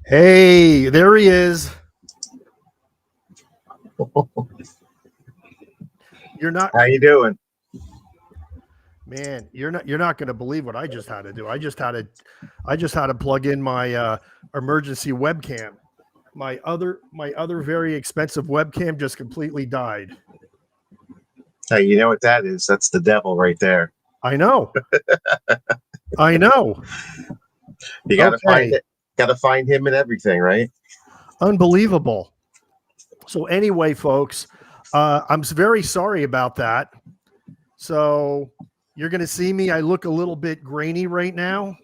Hey, there he is. You're not, How you doing? man. You're not going to believe what I just had to do. I just had to plug in my emergency webcam. My other very expensive webcam just completely died. Hey, you know what that is? That's the devil right there. I know. I know. You gotta find Okay. it. Gotta find him and everything, right? Unbelievable. So anyway, folks, I'm very sorry about that. So you're going to see me. I look a little bit grainy right now.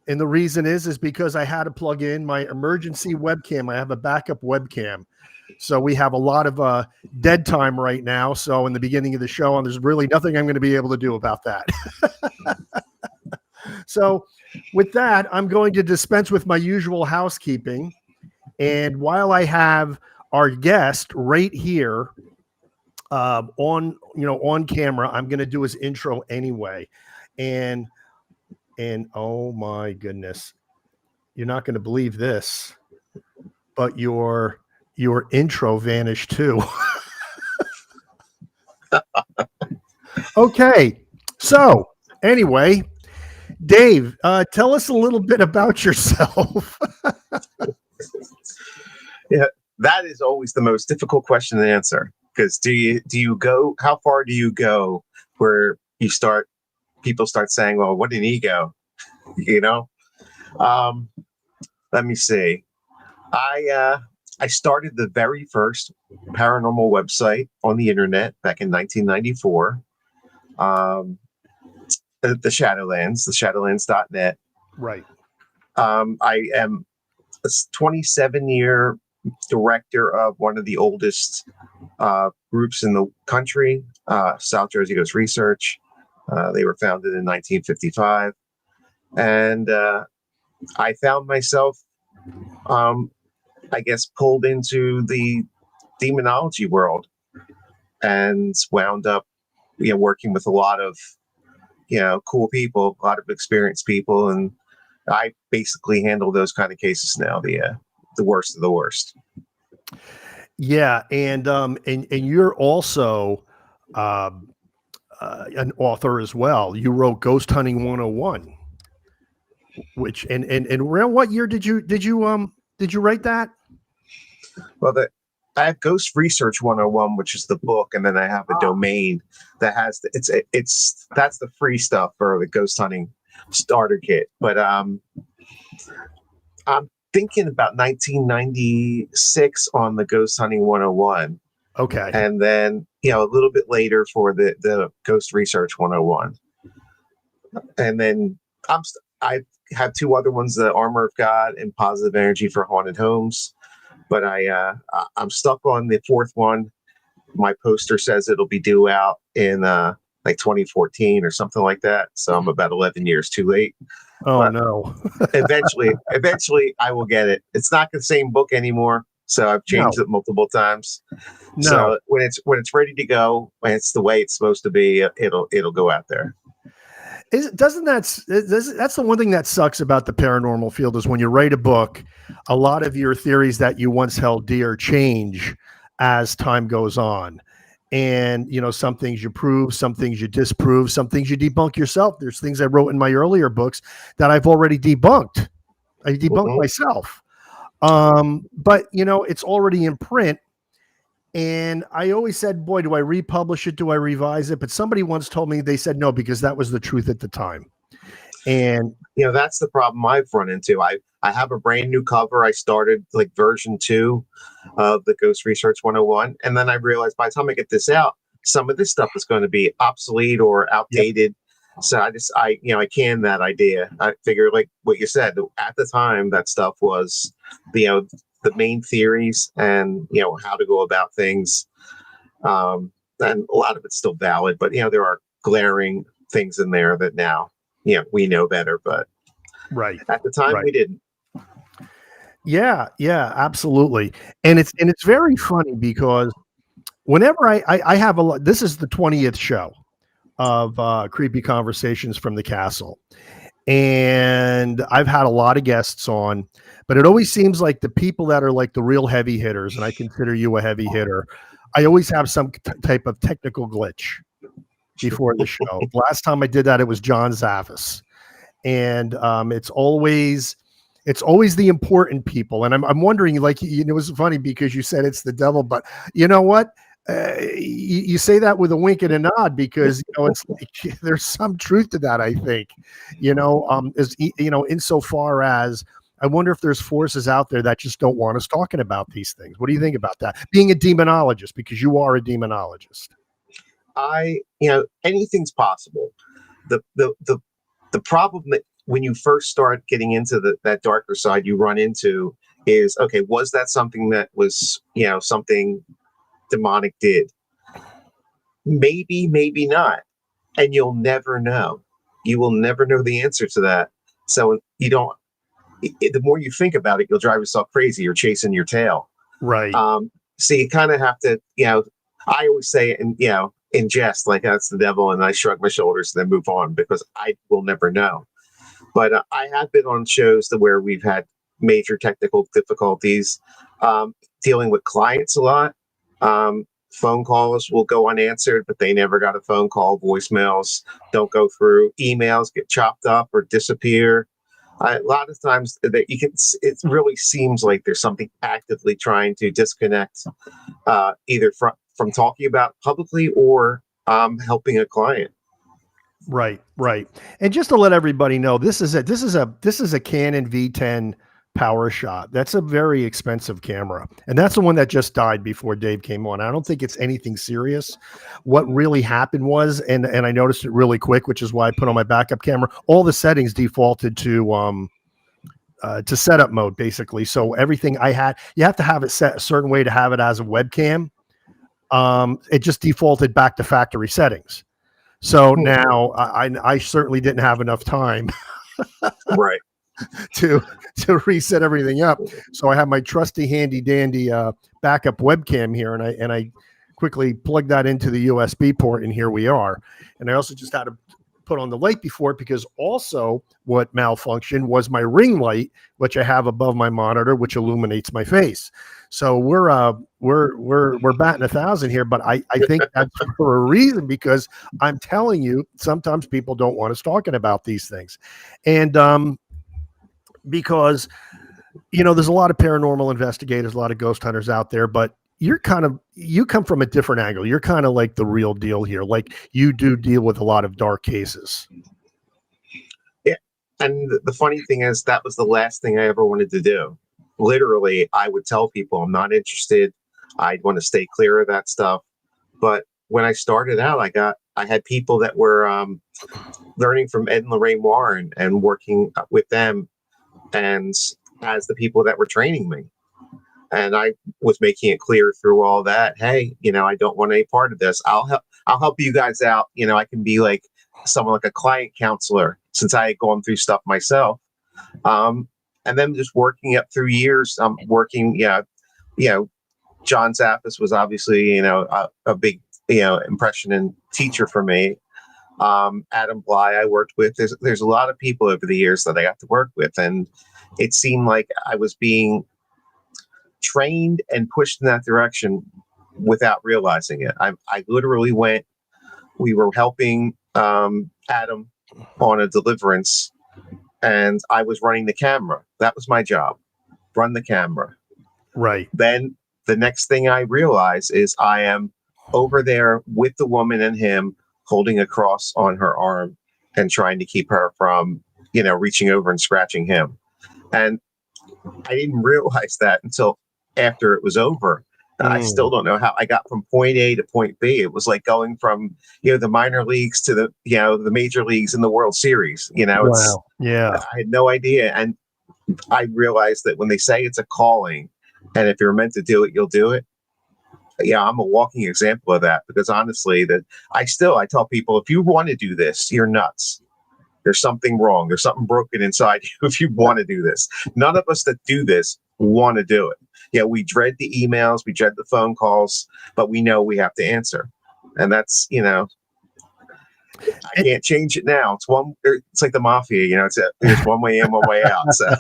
And the reason is because I had to plug in my emergency webcam. I have a backup webcam. So we have a lot of dead time right now. So in the beginning of the show, and there's really nothing I'm going to be able to do about that. So with that, I'm going to dispense with my usual housekeeping. And while I have our guest right here on camera, I'm going to do his intro anyway. And oh my goodness, you're not going to believe this, but your intro vanished too. Okay, so anyway, Dave, tell us a little bit about yourself. Yeah, that is always the most difficult question to answer. Because do you go? How far do you go where people start saying, "Well, what an ego," you know? Let me see. I started the very first paranormal website on the internet back in 1994. The Shadowlands, the Shadowlands.net. Right. I am a 27-year director of one of the oldest groups in the country, South Jersey Ghost Research. They were founded in 1955. And I found myself, I guess, pulled into the demonology world and wound up, working with a lot of, cool people, a lot of experienced people. And I basically handle those kind of cases now, the worst of the worst. Yeah, and you're also an author as well. You wrote Ghost Hunting 101, which and around what year did you write that? Well, I have Ghost Research 101, which is the book, and then I have a domain that has that's the free stuff for the ghost hunting starter kit. But I'm thinking about 1996 on the Ghost Hunting 101. Okay. And then, a little bit later for the Ghost Research 101. And then I have two other ones, the Armor of God and Positive Energy for Haunted Homes. But I'm stuck on the fourth one. My poster says it'll be due out in like 2014 or something like that. So I'm about 11 years too late. Oh, but no. eventually I will get it. It's not the same book anymore. So I've changed it multiple times. No. So when it's ready to go, when it's the way it's supposed to be, it'll go out there. That's the one thing that sucks about the paranormal field is when you write a book, a lot of your theories that you once held dear change as time goes on. And, some things you prove, some things you disprove, some things you debunk yourself. There's things I wrote in my earlier books that I've already debunked. I debunked myself. But, it's already in print. And I always said, boy, do I republish it? Do I revise it? But somebody once told me, they said no, because that was the truth at the time. And, that's the problem I've run into. I have a brand new cover. I started like version 2 of the Ghost Research 101. And then I realized by the time I get this out, some of this stuff is going to be obsolete or outdated. Yep. So I canned that idea. I figure, like what you said, at the time, that stuff was, the main theories and how to go about things, and a lot of it's still valid, but there are glaring things in there that now we know better, but right at the time we didn't. Yeah, absolutely. And it's very funny because whenever I have this is the 20th show of Creepy Conversations from the Castle. And I've had a lot of guests on, but it always seems like the people that are like the real heavy hitters, and I consider you a heavy hitter, I always have some type of technical glitch before the show. Last time I did that, it was John Zaffis. And it's always the important people. And I'm wondering, like, it was funny because you said it's the devil, but you know what? You say that with a wink and a nod because it's like, there's some truth to that. I think, insofar as I wonder if there's forces out there that just don't want us talking about these things. What do you think about that? Being a demonologist, because you are a demonologist. Anything's possible. The problem that when you first start getting into that darker side, you run into is, okay, was that something that was, something demonic did? Maybe, maybe not. And you'll never know. You will never know the answer to that. So the more you think about it, you'll drive yourself crazy. You're chasing your tail. Right. So you kind of have to, I always say it in jest, like, that's the devil. And I shrug my shoulders and then move on because I will never know. But I have been on shows where we've had major technical difficulties, dealing with clients a lot. Phone calls will go unanswered, but they never got a phone call. Voicemails don't go through. Emails get chopped up or disappear. A lot of times that it really seems like there's something actively trying to disconnect, either from talking about publicly or helping a client. Right. And just to let everybody know, this is a Canon V10 power shot. That's a very expensive camera. And that's the one that just died before Dave came on. I don't think it's anything serious. What really happened was, and I noticed it really quick, which is why I put on my backup camera, all the settings defaulted to setup mode, basically. So everything I had, you have to have it set a certain way to have it as a webcam. It just defaulted back to factory settings. So now I certainly didn't have enough time right to reset everything up. So I have my trusty handy dandy backup webcam here, and I quickly plugged that into the USB port, and here we are. And I also just had to put on the light before it, because also what malfunctioned was my ring light, which I have above my monitor, which illuminates my face. So we're batting 1,000 here, but I think that's for a reason, because I'm telling you, sometimes people don't want us talking about these things. And because, there's a lot of paranormal investigators, a lot of ghost hunters out there, but you come from a different angle. You're kind of like the real deal here. Like, you do deal with a lot of dark cases. Yeah. And the funny thing is, that was the last thing I ever wanted to do. Literally, I would tell people I'm not interested. I'd want to stay clear of that stuff. But when I started out, I had people that were learning from Ed and Lorraine Warren and working with them, and as the people that were training me. And I was making it clear through all that, hey, I don't want any part of this. I'll help you guys out. I can be like someone like a client counselor, since I had gone through stuff myself. And then just working up through years, working, John Zaffis was obviously, a big, impression and teacher for me. Adam Bly I worked with. There's a lot of people over the years that I got to work with, and it seemed like I was being trained and pushed in that direction without realizing it. I literally we were helping Adam on a deliverance, and I was running the camera. That was my job, run the camera. Right. Then the next thing I realize is I am over there with the woman and him, holding a cross on her arm and trying to keep her from, reaching over and scratching him. And I didn't realize that until after it was over. I still don't know how I got from point A to point B. It was like going from, the minor leagues to the major leagues in the World Series. Wow. Yeah. I had no idea. And I realized that when they say it's a calling, and if you're meant to do it, you'll do it. Yeah, I'm a walking example of that, because honestly, I tell people, if you want to do this, you're nuts. There's something wrong. There's something broken inside you if you want to do this. None of us that do this want to do it. Yeah, we dread the emails, we dread the phone calls, but we know we have to answer. And that's, I can't change it now. It's like the mafia, there's one way in, one way out. So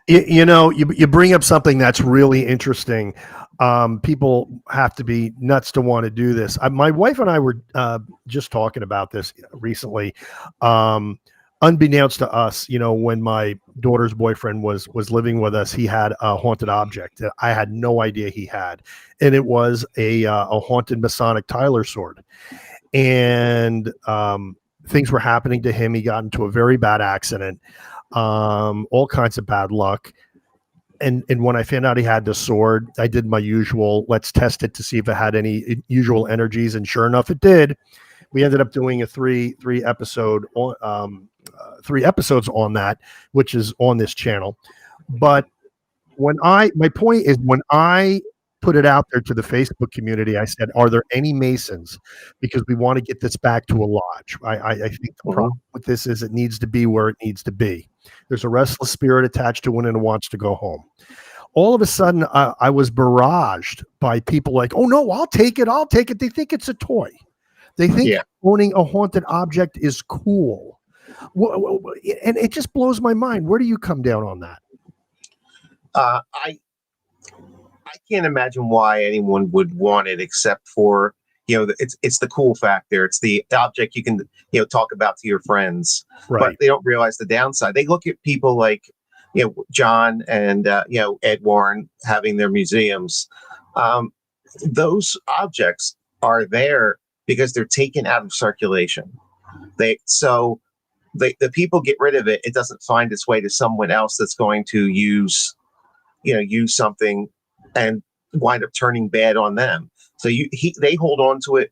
you bring up something that's really interesting. People have to be nuts to want to do this. My wife and I were just talking about this recently. Unbeknownst to us, when my daughter's boyfriend was living with us, he had a haunted object that I had no idea he had, and it was a haunted Masonic Tyler sword. And things were happening to him. He got into a very bad accident, all kinds of bad luck. And when I found out he had the sword, I did my usual, let's test it to see if it had any usual energies. And sure enough, it did. We ended up doing a three episodes on that, which is on this channel. But my point is, when I put it out there to the Facebook community, I said, are there any Masons? Because we want to get this back to a lodge. I think the problem with this is it needs to be where it needs to be. There's a restless spirit attached to it and it wants to go home. All of a sudden, I was barraged by people like, oh no, I'll take it. They think it's a toy. They think owning a haunted object is cool. And it just blows my mind. Where do you come down on that? I can't imagine why anyone would want it, except for, it's the cool factor. It's the object you can, talk about to your friends, right? But they don't realize the downside. They look at people like, John and, Ed Warren having their museums. Those objects are there because they're taken out of circulation. The people get rid of it. It doesn't find its way to someone else that's going to use something and wind up turning bad on them. So they hold on to it.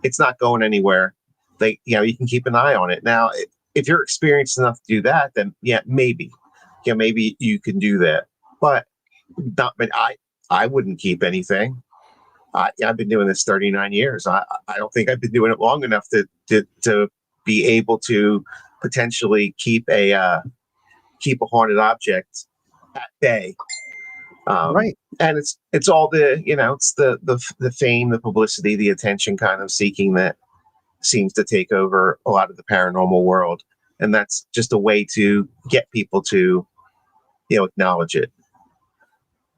It's not going anywhere. You can keep an eye on it. Now, if you're experienced enough to do that, then maybe you can do that. But I wouldn't keep anything. I've been doing this 39 years. I don't think I've been doing it long enough to be able to potentially keep a haunted object at bay. Right. And it's all it's the fame, the publicity, the attention kind of seeking that seems to take over a lot of the paranormal world. And that's just a way to get people to, acknowledge it.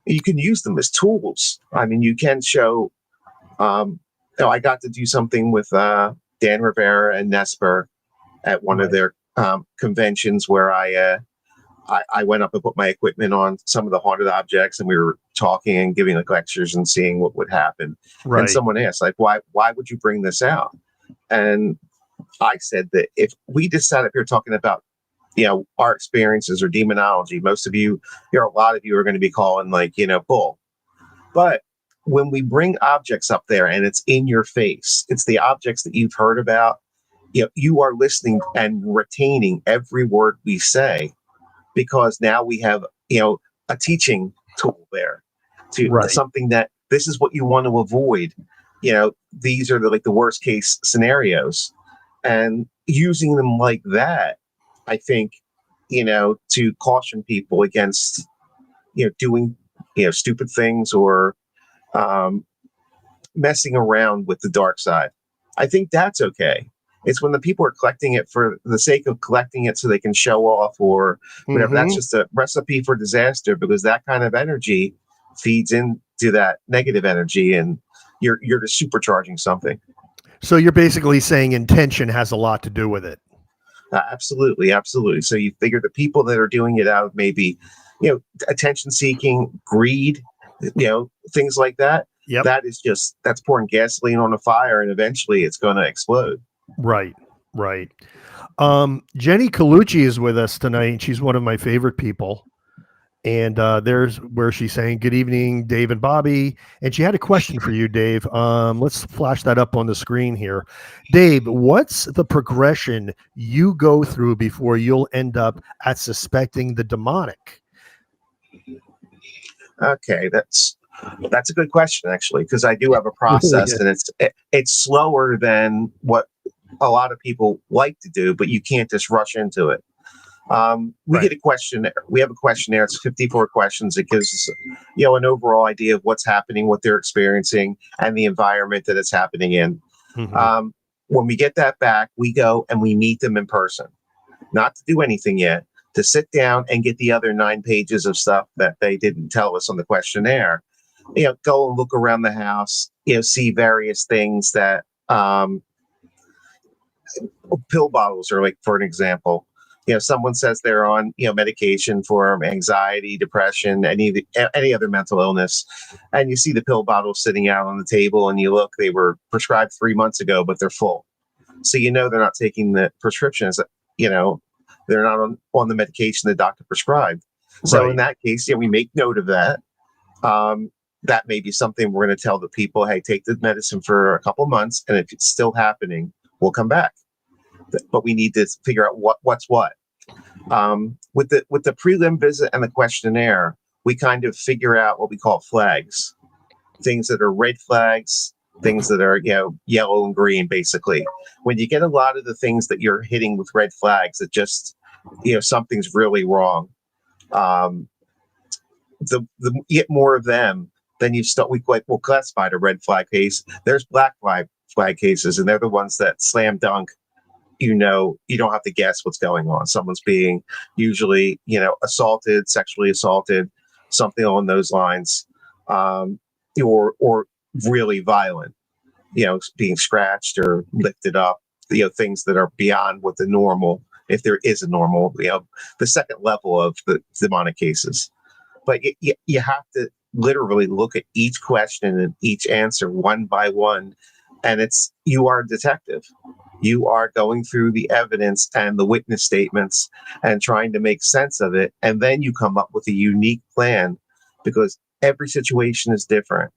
You can use them as tools. I mean, you can show, I got to do something with Dan Rivera and Nesper at one of their conventions where I went up and put my equipment on some of the haunted objects, and we were talking and giving lectures and seeing what would happen. Right. And someone asked, why would you bring this out? And I said that if we just sat up here talking about, our experiences or demonology, most of you, a lot of you are going to be calling bull. But when we bring objects up there and it's in your face, it's the objects that you've heard about, you are listening and retaining every word we say, because now we have, a teaching tool there to something that this is what you want to avoid. These are the worst case scenarios, and using them like that, I think, to caution people against, doing, stupid things or messing around with the dark side. I think that's okay. It's when the people are collecting it for the sake of collecting it so they can show off or whatever. That's just a recipe for disaster, because that kind of energy feeds into that negative energy, and you're just supercharging something. So you're basically saying intention has a lot to do with it. Absolutely. So you figure the people that are doing it out of maybe, attention seeking, greed, things like that. Yep. That's pouring gasoline on a fire, and eventually it's going to explode. Right. Jenny Colucci is with us tonight. She's one of my favorite people. And there's where she's saying, good evening, Dave and Bobby. And she had a question for you, Dave. Let's flash that up on the screen here. Dave, what's the progression you go through before you'll end up at suspecting the demonic? Okay, that's a good question, actually, because I do have a process, and it's slower than what a lot of people like to do, but you can't just rush into it. We get a questionnaire. We have a questionnaire. It's 54 questions. It gives us, an overall idea of what's happening, what they're experiencing, and the environment that it's happening in. Mm-hmm. when we get that back, we go and we meet them in person, not to do anything yet, to sit down and get the other 9 pages of stuff that they didn't tell us on the questionnaire. Go and look around the house, see various things that, pill bottles are like, for an example. Someone says they're on, medication for anxiety, depression, any other mental illness, and you see the pill bottle sitting out on the table, and you look, they were prescribed 3 months ago, but they're full. So they're not taking the prescriptions. They're not on the medication the doctor prescribed. So in that case, we make note of that. That may be something we're going to tell the people, hey, take the medicine for a couple months, and if it's still happening, we'll come back. But we need to figure out what's what. With the prelim visit and the questionnaire, we kind of figure out what we call flags, things that are red flags, things that are yellow and green. Basically, when you get a lot of the things that you're hitting with red flags, it just something's really wrong. The you get more of them, then we'll classify a red flag case. There's black flag cases, and they're the ones that slam dunk. You don't have to guess what's going on. Someone's being usually, assaulted, sexually assaulted, something along those lines, or really violent, being scratched or lifted up, things that are beyond what the normal, if there is a normal, the second level of the demonic cases. But you have to literally look at each question and each answer one by one, and you are a detective. You are going through the evidence and the witness statements and trying to make sense of it. And then you come up with a unique plan, because every situation is different.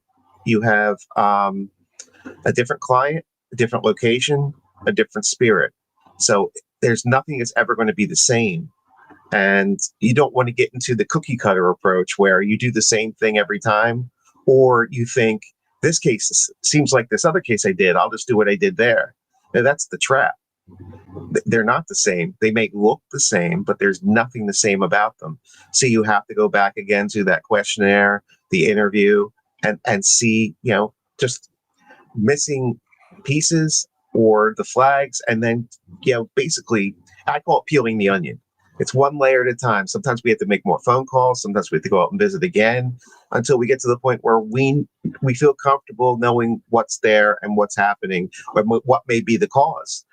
You have a different client, a different location, a different spirit. So there's nothing that's ever going to be the same. And you don't want to get into the cookie cutter approach where you do the same thing every time, or you think this case seems like this other case I did, I'll just do what I did there. And that's the trap. They're not the same. They may look the same, but there's nothing the same about them. So you have to go back again to that questionnaire, the interview, and see, just missing pieces or the flags. And then, basically, I call it peeling the onion. It's one layer at a time. Sometimes we have to make more phone calls. Sometimes we have to go out and visit again until we get to the point where we feel comfortable knowing what's there and what's happening, or what may be the cause.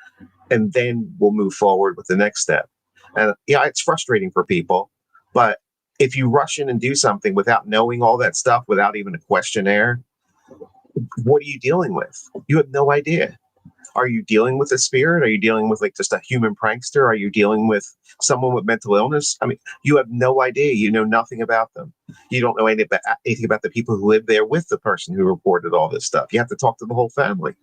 And then we'll move forward with the next step. And it's frustrating for people, but if you rush in and do something without knowing all that stuff, without even a questionnaire, what are you dealing with? You have no idea. Are you dealing with a spirit? Are you dealing with just a human prankster? Are you dealing with someone with mental illness? I mean, you have no idea. You know nothing about them. You don't know anything about the people who live there with the person who reported all this stuff. You have to talk to the whole family.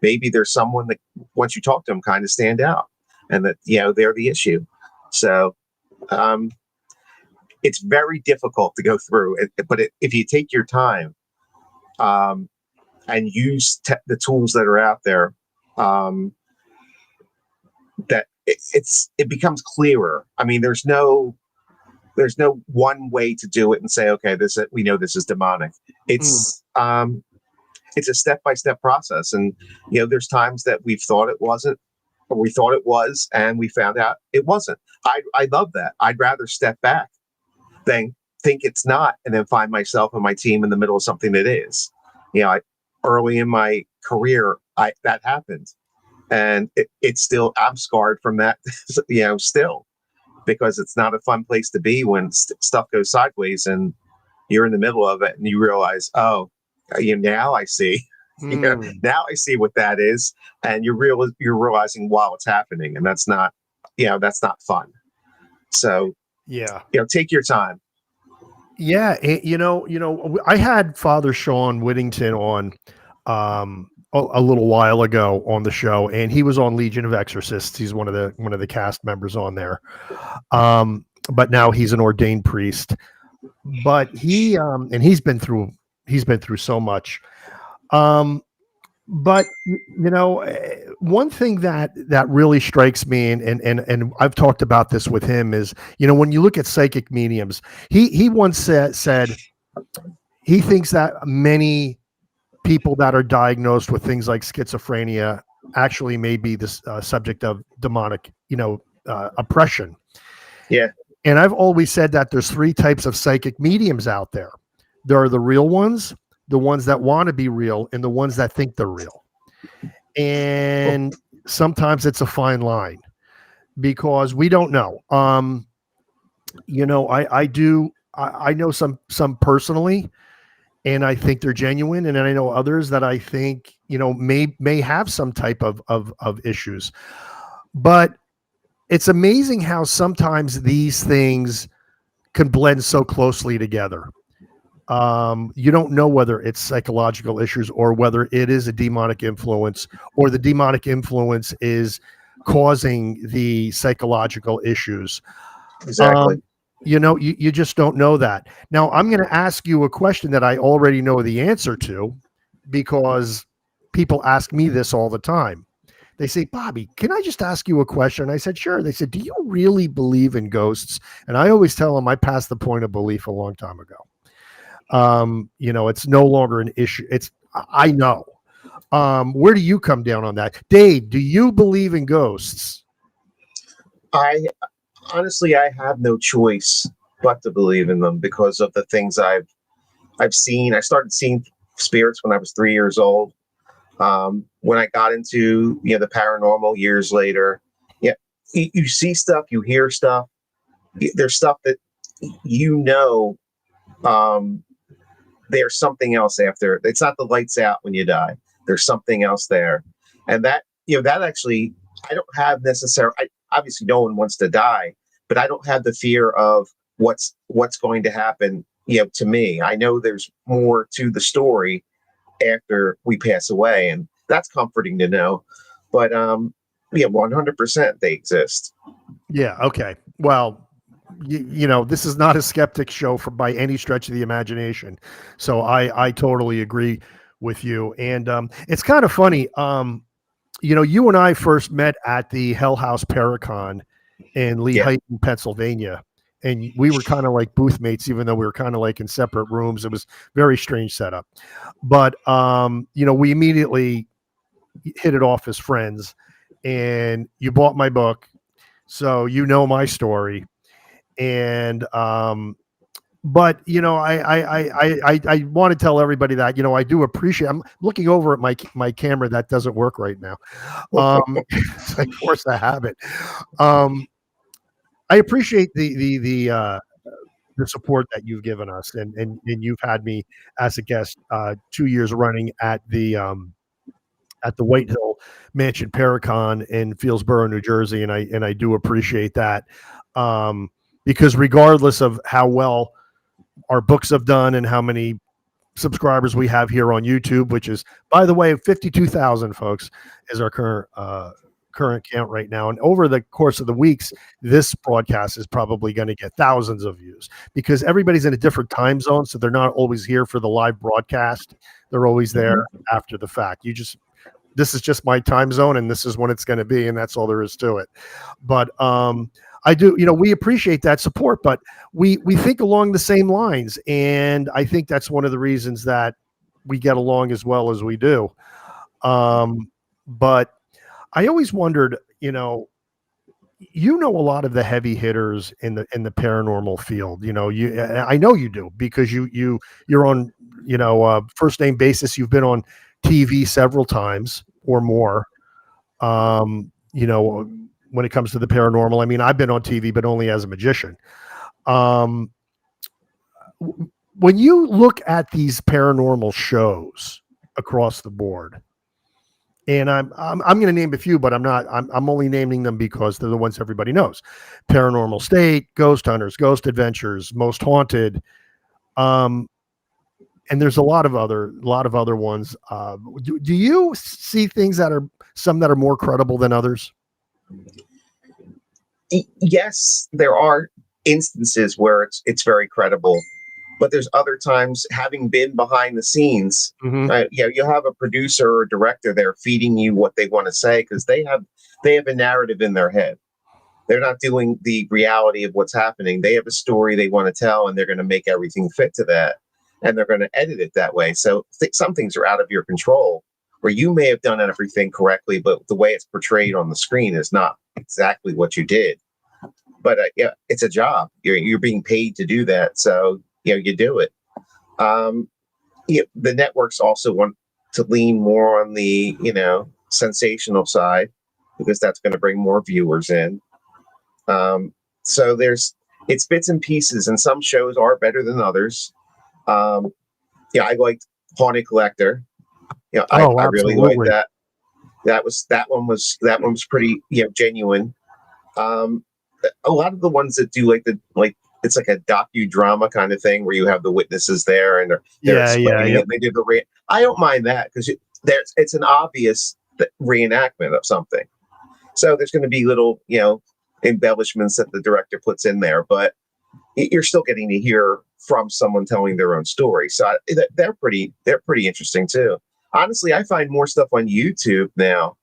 Maybe there's someone that, once you talk to them, kind of stand out, and that, they're the issue. So it's very difficult to go through it. But if you take your time and use the tools that are out there, that it becomes clearer. I mean, there's no one way to do it and say, okay, we know this is demonic. It's a step-by-step process. And, there's times that we've thought it wasn't, or we thought it was, and we found out it wasn't. I love that. I'd rather step back than think it's not, and then find myself and my team in the middle of something that is. Early in my career, that happened, and it's still, I'm scarred from that, still, because it's not a fun place to be when stuff goes sideways and you're in the middle of it and you realize, now I see, now I see what that is, and you're realizing while it's happening, and that's not fun. So take your time. Yeah, I had Father Sean Whittington on a little while ago on the show, and he was on Legion of Exorcists. He's one of the cast members on there, but now he's an ordained priest. But he and he's been through so much. But one thing that really strikes me, and I've talked about this with him, is when you look at psychic mediums, he once said he thinks that many people that are diagnosed with things like schizophrenia actually may be the subject of demonic, oppression. Yeah. And I've always said that there's three types of psychic mediums out there. There are the real ones, the ones that want to be real, and the ones that think they're real. And sometimes it's a fine line because we don't know. I know some personally, and I think they're genuine, and then I know others that I think may have some type of issues. But it's amazing how sometimes these things can blend so closely together. You don't know whether it's psychological issues or whether it is a demonic influence, or the demonic influence is causing the psychological issues. Exactly. You just don't know that. Now, I'm going to ask you a question that I already know the answer to, because people ask me this all the time. They say, Bobby, can I just ask you a question? I said, sure. They said, do you really believe in ghosts? And I always tell them I passed the point of belief a long time ago. It's no longer an issue. I know. Where do you come down on that? Dave, do you believe in ghosts? I honestly, I have no choice but to believe in them because of the things I've seen. I started seeing spirits when I was 3 years old. When I got into the paranormal years later, you see stuff, you hear stuff. There's stuff that there's something else after. It's not the lights out when you die. There's something else there, and that actually I don't have necessarily. Obviously, no one wants to die, but I don't have the fear of what's going to happen. To me, I know there's more to the story after we pass away, and that's comforting to know. But 100% they exist. Yeah. Okay. Well, this is not a skeptic show by any stretch of the imagination. So I totally agree with you. And it's kind of funny. You and I first met at the Hell House Paracon in Lehighton, Pennsylvania. And we were kind of like booth mates, even though we were kind of like in separate rooms. It was very strange setup. But, we immediately hit it off as friends. And you bought my book. So my story. And but I want to tell everybody that I do appreciate. I'm looking over at my camera that doesn't work right now. I force a habit. I appreciate the support that you've given us, and you've had me as a guest 2 years running at the White Hill Mansion Paracon in Fieldsboro, New Jersey, and I do appreciate that. Because regardless of how well our books have done and how many subscribers we have here on YouTube, which is, by the way, 52,000 folks is our current count right now. And over the course of the weeks, this broadcast is probably going to get thousands of views because everybody's in a different time zone. So they're not always here for the live broadcast. They're always there after the fact. This is just my time zone and this is when it's going to be. And that's all there is to it. But, I do, we appreciate that support, but we think along the same lines. And I think that's one of the reasons that we get along as well as we do. But I always wondered, a lot of the heavy hitters in the paranormal field. I know you do because you're on, first name basis. You've been on TV several times or more. When it comes to the paranormal, I mean, I've been on TV, but only as a magician. When you look at these paranormal shows across the board, and I'm going to name a few, but I'm only naming them because they're the ones everybody knows: Paranormal State, Ghost Hunters, Ghost Adventures, Most Haunted, and there's a lot of other ones. Do you see things that are more credible than others? Yes, there are instances where it's very credible, but there's other times, having been behind the scenes, you'll have a producer or director there feeding you what they want to say because they have a narrative in their head. They're not doing the reality of what's happening. They have a story they want to tell, and they're going to make everything fit to that, and they're going to edit it that way. So some things are out of your control, where you may have done everything correctly, but the way it's portrayed on the screen is not exactly what you did. But yeah, it's a job. You're being paid to do that, so you do it. The networks also want to lean more on the sensational side because that's going to bring more viewers in. So it's bits and pieces, and some shows are better than others. I liked Haunted Collector. I really liked that. That one was pretty pretty a lot of the ones that do it's like a docudrama kind of thing where you have the witnesses there and they're explaining it. They do I don't mind that because it's an obvious reenactment of something. So there's going to be little embellishments that the director puts in there, but you're still getting to hear from someone telling their own story. So they're pretty interesting too. Honestly, I find more stuff on YouTube now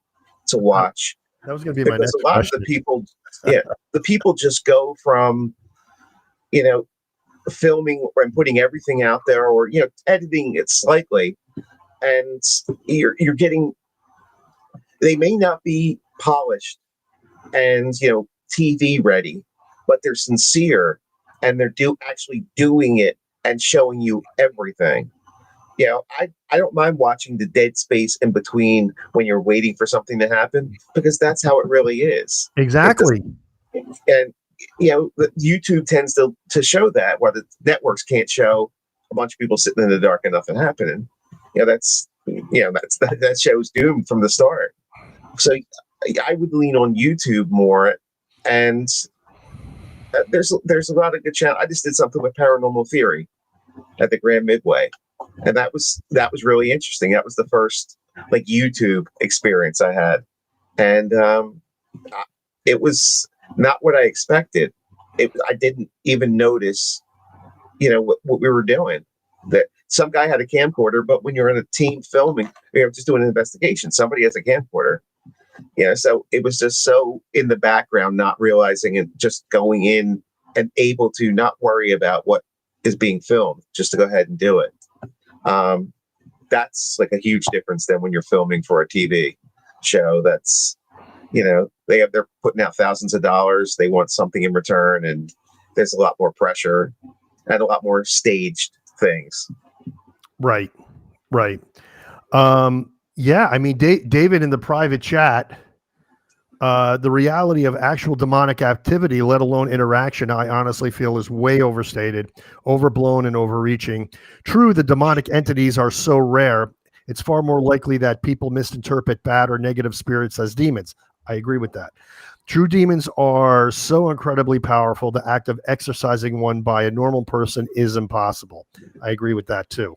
to watch. That was going to be my next question. A lot of the people just go from, filming and putting everything out there, or editing it slightly, and you're getting. They may not be polished and TV ready, but they're sincere and they're actually doing it and showing you everything. I don't mind watching the dead space in between when you're waiting for something to happen, because that's how it really is. Exactly. And YouTube tends to show that, where the networks can't show a bunch of people sitting in the dark and nothing happening. That show's doomed from the start. So I would lean on YouTube more, and there's a lot of good channel. I just did something with Paranormal Theory at the Grand Midway, and that was really interesting. That was the first YouTube experience I had, and it was not what I expected. I didn't even notice, what we were doing. That some guy had a camcorder, but when you're in a team filming, just doing an investigation, somebody has a camcorder. So it was just so in the background, not realizing it, just going in and able to not worry about what is being filmed, just to go ahead and do it. That's like a huge difference than when you're filming for a TV show. That's, they're putting out thousands of dollars. They want something in return, and there's a lot more pressure and a lot more staged things. Right. Yeah, I mean, David in the private chat, the reality of actual demonic activity, let alone interaction, I honestly feel is way overstated, overblown, and overreaching. True, the demonic entities are so rare, it's far more likely that people misinterpret bad or negative spirits as demons. I agree with that. True demons are so incredibly powerful, the act of exorcising one by a normal person is impossible. I agree with that too.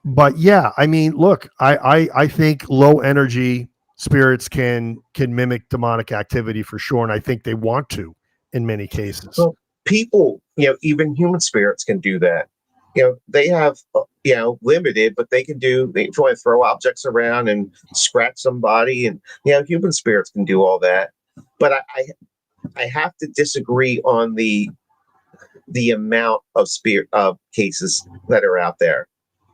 But yeah, I mean, look, I think low energy spirits can mimic demonic activity for sure, and I think they want to in many cases. Well, people, even human spirits can do that. They have, limited, but they can do. They want to throw objects around and scratch somebody, and human spirits can do all that. But I have to disagree on the amount of spirit cases that are out there.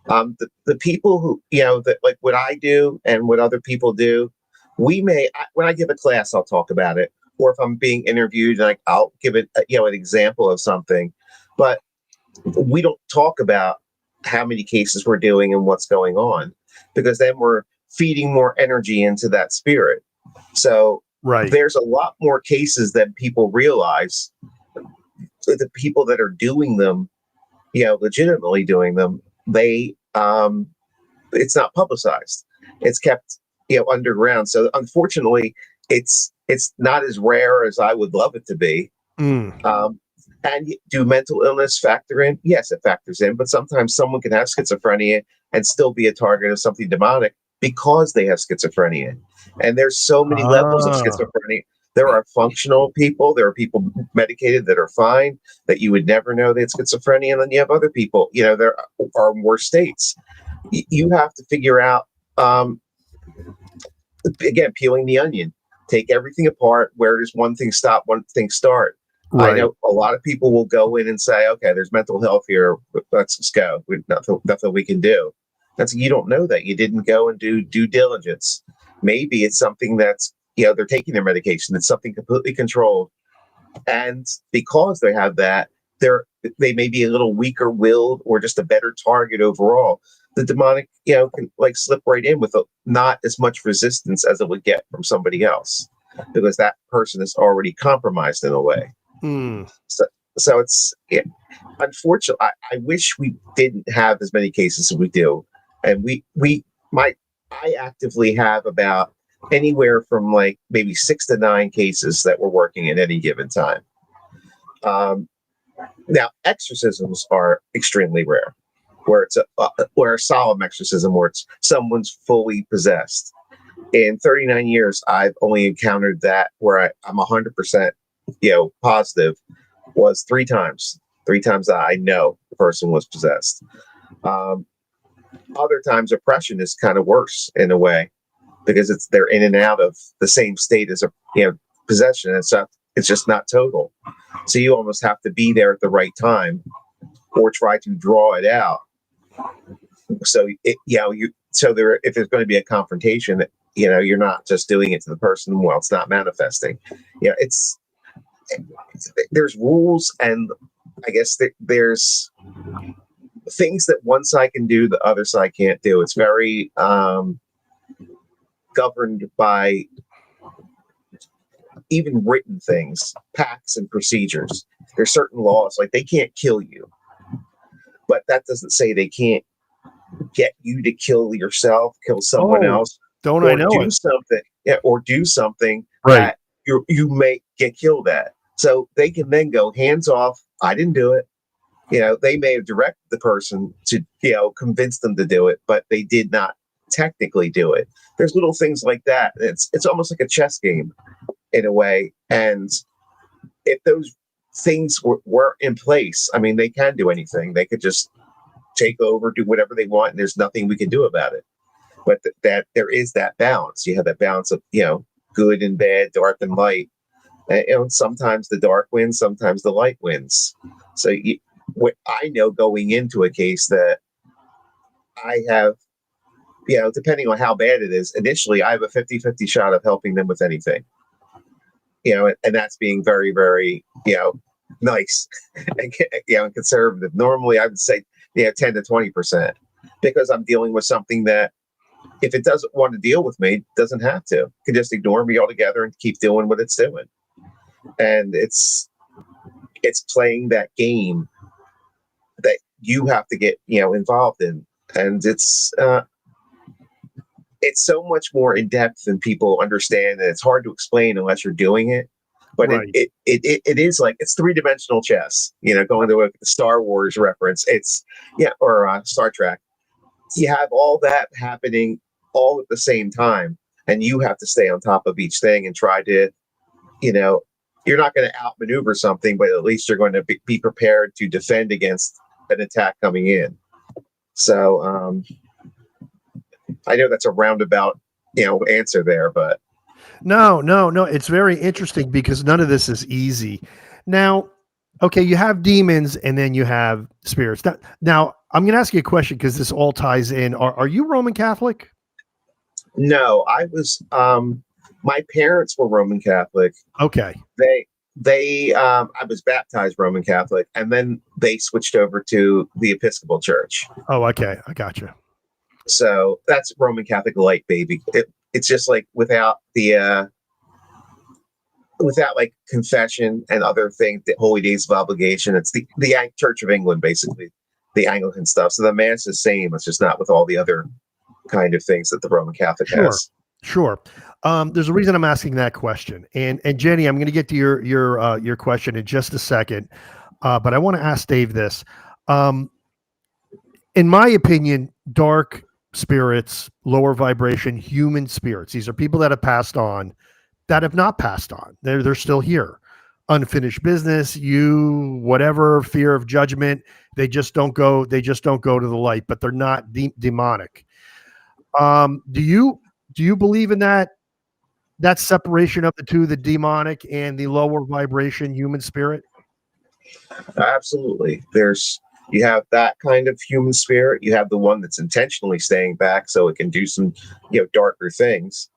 The people who, that like what I do and what other people do, when I give a class, I'll talk about it. Or if I'm being interviewed, I'll give it, an example of something. But we don't talk about how many cases we're doing and what's going on, because then we're feeding more energy into that spirit. So there's a lot more cases than people realize. The people that are doing them, legitimately doing them, they it's not publicized. It's kept underground. So unfortunately, it's not as rare as I would love it to be. And do mental illness factor in? Yes, it factors in. But sometimes someone can have schizophrenia and still be a target of something demonic because they have schizophrenia. And there's so many levels of schizophrenia. There are functional people. There are people medicated that are fine, that you would never know they had schizophrenia. And then you have other people, there are worse states. You have to figure out, again, peeling the onion. Take everything apart. Where does one thing stop, one thing start? Right. I know a lot of people will go in and say, okay, there's mental health here. Let's just go. Nothing we can do. That's, you don't know that. You didn't go and do due diligence. Maybe it's something that's, they're taking their medication. It's something completely controlled. And because they have that, they may be a little weaker willed or just a better target overall. The demonic, can like slip right in with not as much resistance as it would get from somebody else, because that person is already compromised in a way. So it's, unfortunately, I wish we didn't have as many cases as we do. And I actively have about anywhere from like maybe 6 to 9 cases that we're working at any given time. Now, exorcisms are extremely rare, where it's a solemn exorcism, where it's someone's fully possessed. In 39 years, I've only encountered that where I'm 100%, positive, was 3 times. 3 times that I know the person was possessed. Other times, oppression is kind of worse in a way, because they're in and out of the same state as possession, and stuff. It's just not total. So you almost have to be there at the right time, or try to draw it out. So if there's going to be a confrontation, you're not just doing it to the person while it's not manifesting. There's rules, and I guess there's things that one side can do, the other side can't do. It's very governed by even written things, pacts and procedures. There's certain laws, like they can't kill you, but that doesn't say they can't get you to kill yourself, kill someone else, don't I know do it? something, or do something Right. that you may get killed at. So they can then go hands off. I didn't do it. They may have directed the person to, convince them to do it, but they did not technically do it. There's little things like that. It's almost like a chess game in a way. And if those things were in place, I mean, they can do anything. They could just take over, do whatever they want, and there's nothing we can do about it. But that there is that balance. You have that balance of, good and bad, dark and light. And sometimes the dark wins, sometimes the light wins. So what I know going into a case that I have, depending on how bad it is, initially I have a 50-50 shot of helping them with anything. And that's being very, very, nice and, and conservative. Normally I would say, 10 to 20%, because I'm dealing with something that, if it doesn't want to deal with me, it doesn't have to. It can just ignore me altogether and keep doing what it's doing. And it's playing that game that you have to get, involved in. And it's so much more in depth than people understand, and it's hard to explain unless you're doing it. But right. it is like, it's 3-dimensional chess, going to a Star Wars reference. It's, or Star Trek. You have all that happening all at the same time, and you have to stay on top of each thing and try to, you're not going to outmaneuver something, but at least you're going to be prepared to defend against an attack coming in. So I know that's a roundabout, answer there, but No. It's very interesting because none of this is easy. Now, okay, you have demons and then you have spirits. Now I'm going to ask you a question because this all ties in. Are you Roman Catholic? No, I was. My parents were Roman Catholic. Okay. I was baptized Roman Catholic, and then they switched over to the Episcopal Church. Oh, okay, I gotcha. So that's Roman Catholic light, baby. It's just like without like confession and other things, the holy days of obligation. It's the Church of England, basically, the Anglican stuff. So the mass is the same. It's just not with all the other kind of things that the Roman Catholic has. Sure. There's a reason I'm asking that question, and Jenny, I'm going to get to your question in just a second, but I want to ask Dave this. In my opinion, dark spirits, lower vibration, human spirits. These are people that have passed on, that have not passed on. They're still here. Unfinished business, whatever, fear of judgment. They just don't go to the light, but they're not demonic. Do you believe in that separation of the two, the demonic and the lower vibration human spirit? Absolutely. There's You have that kind of human spirit. You have the one that's intentionally staying back so it can do some, darker things.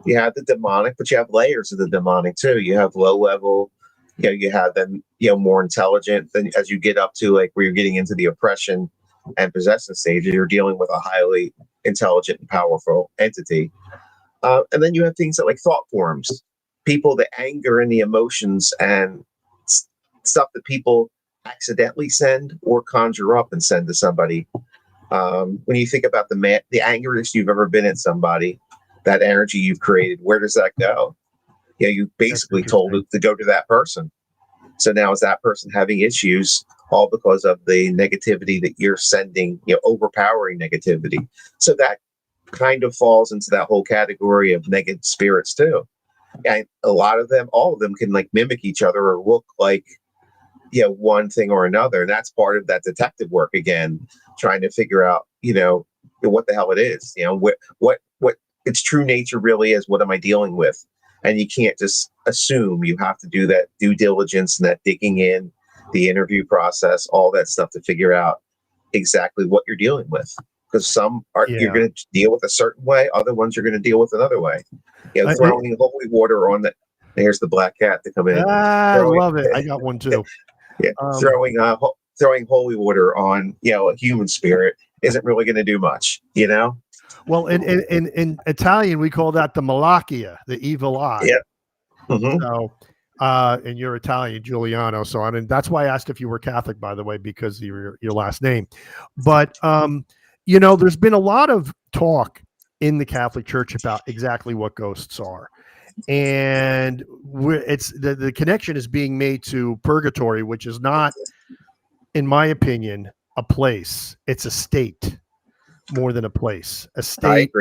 You have the demonic, but you have layers of the demonic too. You have low level, you have them, more intelligent. Then as you get up to like where you're getting into the oppression and possession stages, you're dealing with a highly intelligent and powerful entity. And then you have things that like thought forms, people, the anger and the emotions and stuff that people accidentally send or conjure up and send to somebody. When you think about the angriest you've ever been at somebody, that energy you've created, where does that go? You basically told it to go to that person. So now is that person having issues all because of the negativity that you're sending, overpowering negativity. So that kind of falls into that whole category of negative spirits too. And a lot of them, all of them can like mimic each other or look like, one thing or another. And that's part of that detective work again, trying to figure out, what the hell it is, what its true nature really is. What am I dealing with? And you can't just assume. You have to do that due diligence and that digging in, the interview process, all that stuff to figure out exactly what you're dealing with. Because some are you're going to deal with a certain way, other ones you're going to deal with another way. Throwing holy water on the. Here's the black cat to come in. I love it. I got one too. Throwing holy water on a human spirit isn't really going to do much. Well, in Italian we call that the malachia, the evil eye. Yeah. Mm-hmm. So, and you're Italian, Juliano. So I mean, that's why I asked if you were Catholic, by the way, because of your last name. But there's been a lot of talk in the Catholic Church about exactly what ghosts are, and it's the connection is being made to purgatory, which is not, in my opinion, a place. It's a state more than a place. A state.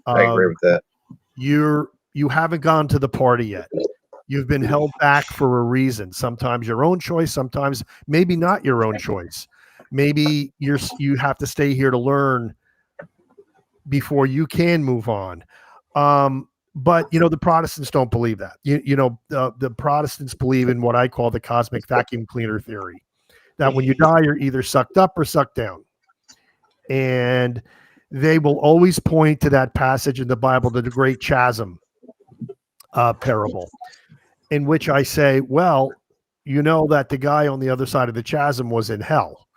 I agree with that. You haven't gone to the party yet. You've been held back for a reason. Sometimes your own choice, sometimes maybe not your own choice. Maybe you have to stay here to learn before you can move on. But the Protestants don't believe that. The Protestants believe in what I call the cosmic vacuum cleaner theory, that when you die, you're either sucked up or sucked down. And they will always point to that passage in the Bible, the great chasm parable, in which I say, well, that the guy on the other side of the chasm was in hell,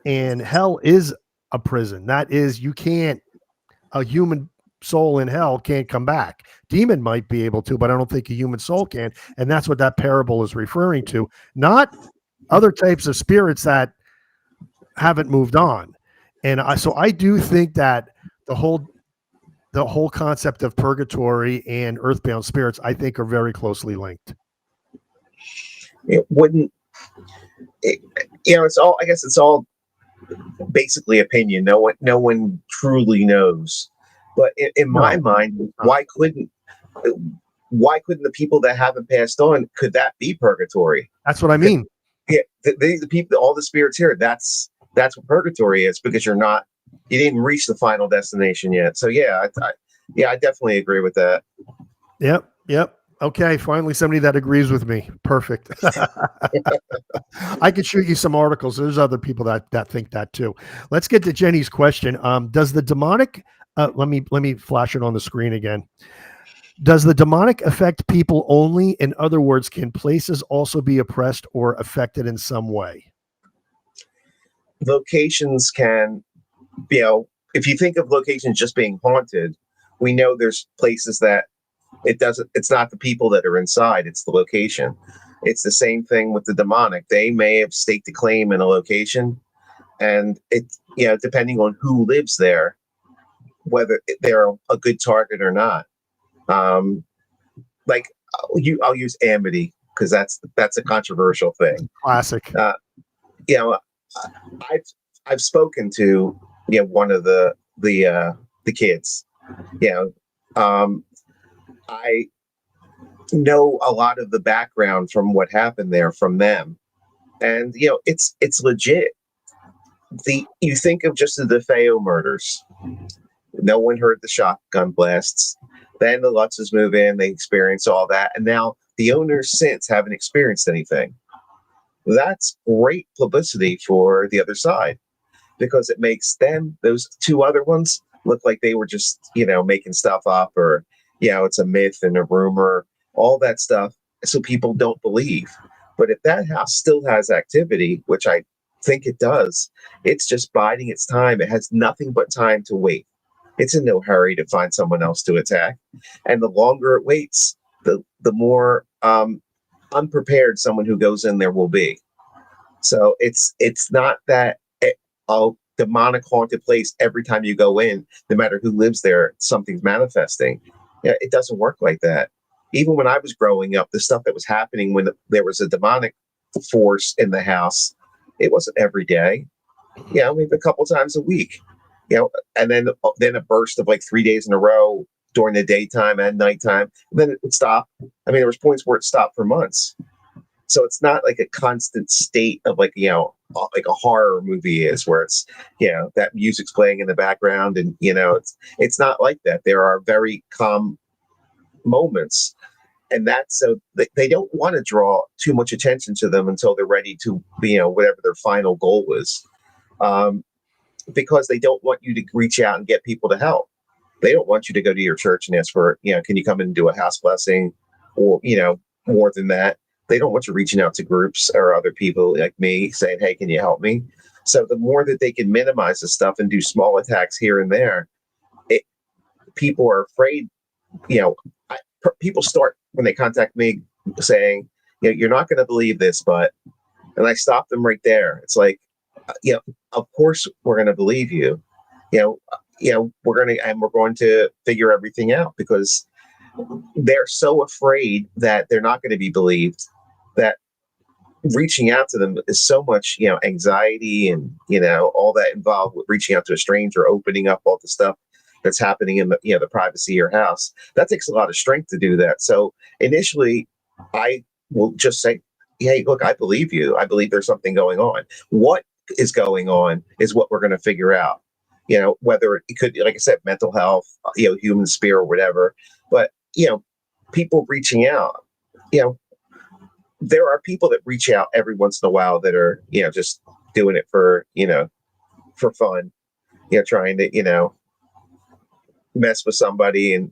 and hell is a prison. That is, a human soul in hell can't come back. Demon might be able to, but I don't think a human soul can. And that's what that parable is referring to, not other types of spirits that haven't moved on. And I do think that the whole concept of purgatory and earthbound spirits, I think, are very closely linked. It wouldn't, it's all, I guess it's all basically opinion. No one truly knows. But in my mind, why couldn't the people that haven't passed on, could that be purgatory? That's what I mean. Yeah, the people, all the spirits here, that's what purgatory is, because you didn't reach the final destination yet. So I definitely agree with that. Yep. Okay, finally somebody that agrees with me. Perfect. I could shoot you some articles. There's other people that think that too. Let's get to Jenny's question. Does the demonic let me flash it on the screen again. Does the demonic affect people only? In other words, can places also be oppressed or affected in some way? Locations can, if you think of locations just being haunted, we know there's places that it's not the people that are inside, it's the location. It's the same thing with the demonic. They may have staked a claim in a location, and depending on who lives there, whether they're a good target or not. Like I'll use Amity because that's a controversial thing. Classic. I've spoken to one of the kids. I know a lot of the background from what happened there from them, and it's legit. You think of just the DeFeo murders. No one heard the shotgun blasts. Then the Lutzes move in, they experience all that, and now the owners since haven't experienced anything. that's great publicity for the other side, because it makes them, those two other ones, look like they were just, making stuff up, or, it's a myth and a rumor, all that stuff. So people don't believe. But if that house still has activity, which I think it does, it's just biding its time. It has nothing but time to wait. It's in no hurry to find someone else to attack. And the longer it waits, the more unprepared someone who goes in there will be. So it's not that a demonic haunted place every time you go in, no matter who lives there, something's manifesting. Yeah, it doesn't work like that. Even when I was growing up, the stuff that was happening when there was a demonic force in the house, it wasn't every day. Maybe a couple times a week. And then a burst of like 3 days in a row during the daytime and nighttime. And then it would stop. I mean, there was points where it stopped for months. So it's not like a constant state of like a horror movie is, where it's that music's playing in the background, and it's not like that. There are very calm moments, and that's so they don't want to draw too much attention to them until they're ready to whatever their final goal is, because they don't want you to reach out and get people to help. They don't want you to go to your church and ask for can you come in and do a house blessing, or more than that. They don't want you reaching out to groups or other people like me saying, hey, can you help me? So the more that they can minimize the stuff and do small attacks here and there, people are afraid. People start, when they contact me, saying, you're not going to believe this, and I stop them right there. It's like, of course we're going to believe you. We're going to figure everything out, because they're so afraid that they're not going to be believed, that reaching out to them is so much, anxiety and, all that involved with reaching out to a stranger, opening up all the stuff that's happening in the privacy of your house. That takes a lot of strength to do that. So initially I will just say, hey, look, I believe you. I believe there's something going on. What is going on is what we're going to figure out. Whether it could be, like I said, mental health, human spirit, or whatever. But, people reaching out, there are people that reach out every once in a while that are, just doing it for fun, trying to, mess with somebody and,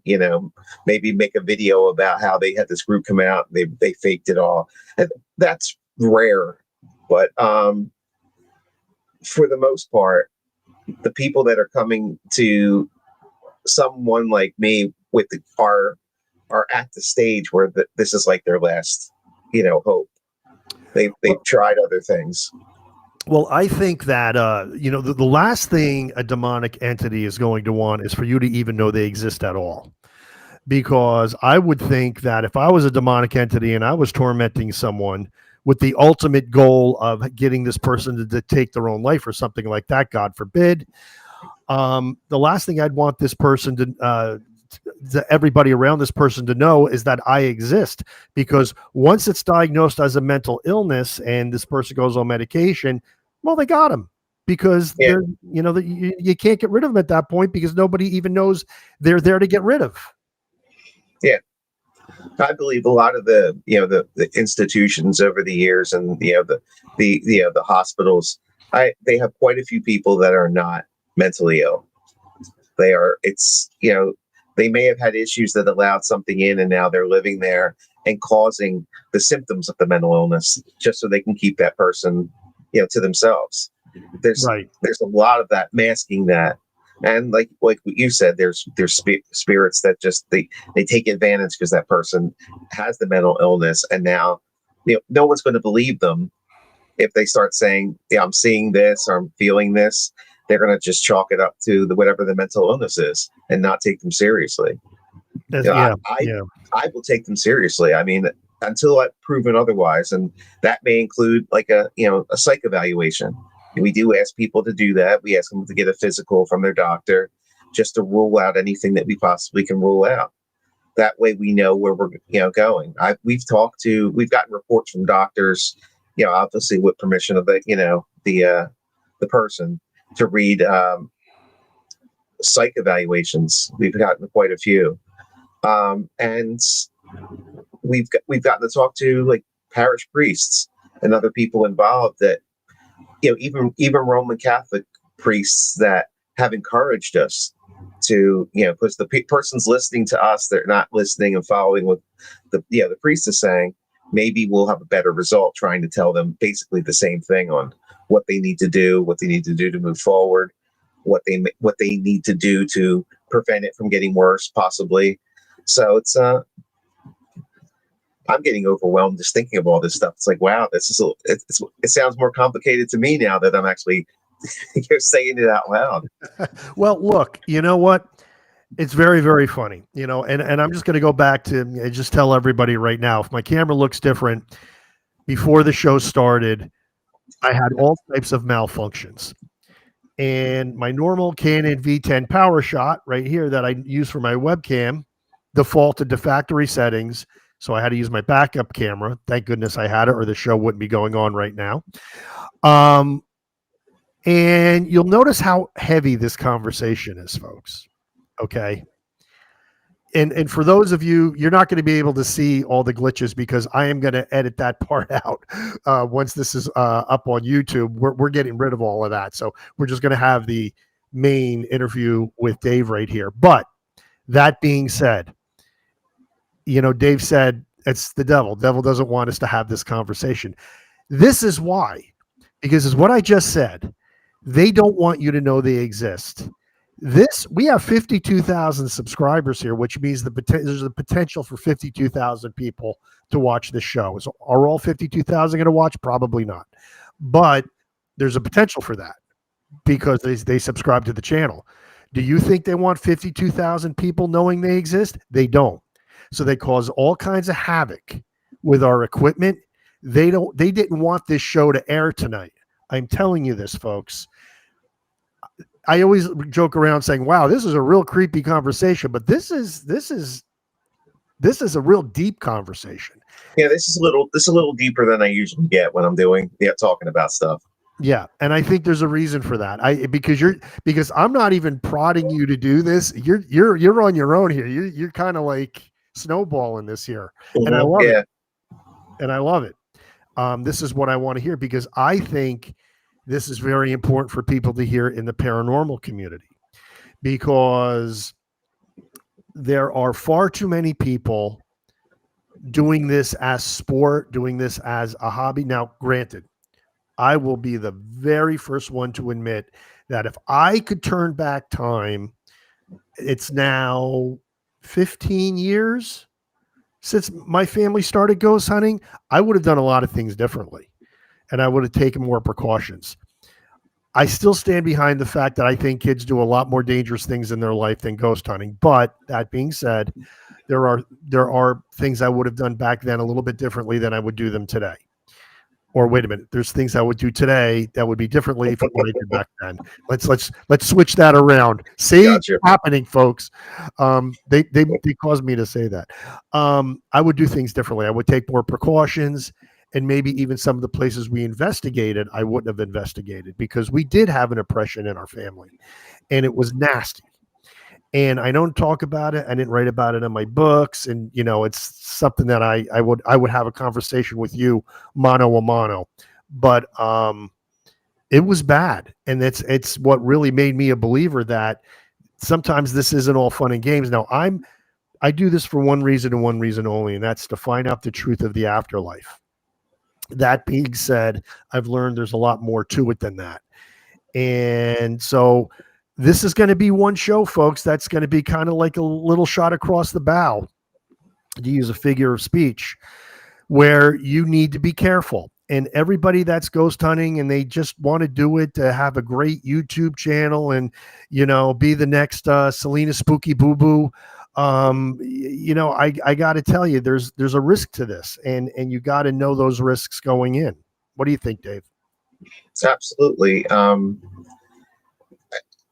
maybe make a video about how they had this group come out and they faked it all. And that's rare. But for the most part, the people that are coming to someone like me are at the stage where this is like their last, hope. They've tried other things. Well, I think that the last thing a demonic entity is going to want is for you to even know they exist at all. Because I would think that if I was a demonic entity and I was tormenting someone with the ultimate goal of getting this person to take their own life or something like that, God forbid, the last thing I'd want this person to everybody around this person to know is that I exist. Because once it's diagnosed as a mental illness and this person goes on medication, well, they got him, because they're, you can't get rid of them at that point, because nobody even knows they're there to get rid of. Yeah. I believe a lot of the institutions over the years, and the hospitals, they have quite a few people that are not mentally ill. They may have had issues that allowed something in, and now they're living there and causing the symptoms of the mental illness just so they can keep that person, to themselves. There's a lot of that, masking that. And like what you said, there's spirits that just they take advantage because that person has the mental illness, and now no one's going to believe them if they start saying, I'm seeing this or I'm feeling this. They're going to just chalk it up to whatever the mental illness is and not take them seriously. I will take them seriously. I mean, until I've proven otherwise, and that may include like a psych evaluation. We do ask people to do that. We ask them to get a physical from their doctor, just to rule out anything that we possibly can rule out. That way we know where we're going. We've gotten reports from doctors, obviously with permission of the person, to read psych evaluations. We've gotten quite a few, and we've gotten to talk to like parish priests and other people involved that, even Roman Catholic priests that have encouraged us to, because the person's listening to us, they're not listening and following what the priest is saying. Maybe we'll have a better result trying to tell them basically the same thing on what they need to do, to move forward, what they need to do to prevent it from getting worse, possibly. So it's I'm getting overwhelmed just thinking of all this stuff. It's like, wow, it sounds more complicated to me now that I'm actually saying it out loud. Well, look, you know what? It's very, very funny, and I'm just going to go back to just tell everybody right now, if my camera looks different, before the show started, I had all types of malfunctions. And my normal Canon V10 power shot right here that I use for my webcam defaulted to factory settings. So I had to use my backup camera. Thank goodness I had it, or the show wouldn't be going on right now. And you'll notice how heavy this conversation is, folks. Okay. And for those of you, you're not going to be able to see all the glitches because I am going to edit that part out once this is up on YouTube. We're getting rid of all of that. So we're just going to have the main interview with Dave right here. But that being said, Dave said it's the devil. Devil doesn't want us to have this conversation. This is why, because as what I just said, they don't want you to know they exist. We have 52,000 subscribers here, which means there's the potential for 52,000 people to watch this show. So are all 52,000 going to watch? Probably not. But there's a potential for that because they subscribe to the channel. Do you think they want 52,000 people knowing they exist? They don't. So they cause all kinds of havoc with our equipment. They didn't want this show to air tonight. I'm telling you this, folks. I always joke around saying, wow, this is a real creepy conversation, but this is a real deep conversation. Yeah, this is a little deeper than I usually get when I'm talking about stuff. Yeah, and I think there's a reason for that. Because I'm not even prodding you to do this. You're on your own here. You're kind of like snowballing this here, and I love it. And I love it. This is what I want to hear because I think this is very important for people to hear in the paranormal community because there are far too many people doing this as sport, doing this as a hobby. Now, granted, I will be the very first one to admit that if I could turn back time, it's now 15 years since my family started ghost hunting, I would have done a lot of things differently. And I would have taken more precautions. I still stand behind the fact that I think kids do a lot more dangerous things in their life than ghost hunting. But that being said, there are things I would have done back then a little bit differently than I would do them today. Or wait a minute, there's things I would do today that would be differently from what I did back then. Let's switch that around. See, gotcha. Happening, folks. They caused me to say that. I would do things differently. I would take more precautions. And maybe even some of the places we investigated, I wouldn't have investigated because we did have an oppression in our family and it was nasty. And I don't talk about it. I didn't write about it in my books. And, it's something that I would have a conversation with you mano a mano, but it was bad. And it's what really made me a believer that sometimes this isn't all fun and games. Now I do this for one reason and one reason only, and that's to find out the truth of the afterlife. That being said, I've learned there's a lot more to it than that. And so this is going to be one show, folks, that's going to be kind of like a little shot across the bow, to use a figure of speech, where you need to be careful. And everybody that's ghost hunting and they just want to do it to have a great YouTube channel and, be the next Selena Spooky Boo Boo. I got to tell you, there's a risk to this, and you got to know those risks going in. What do you think, Dave? It's absolutely.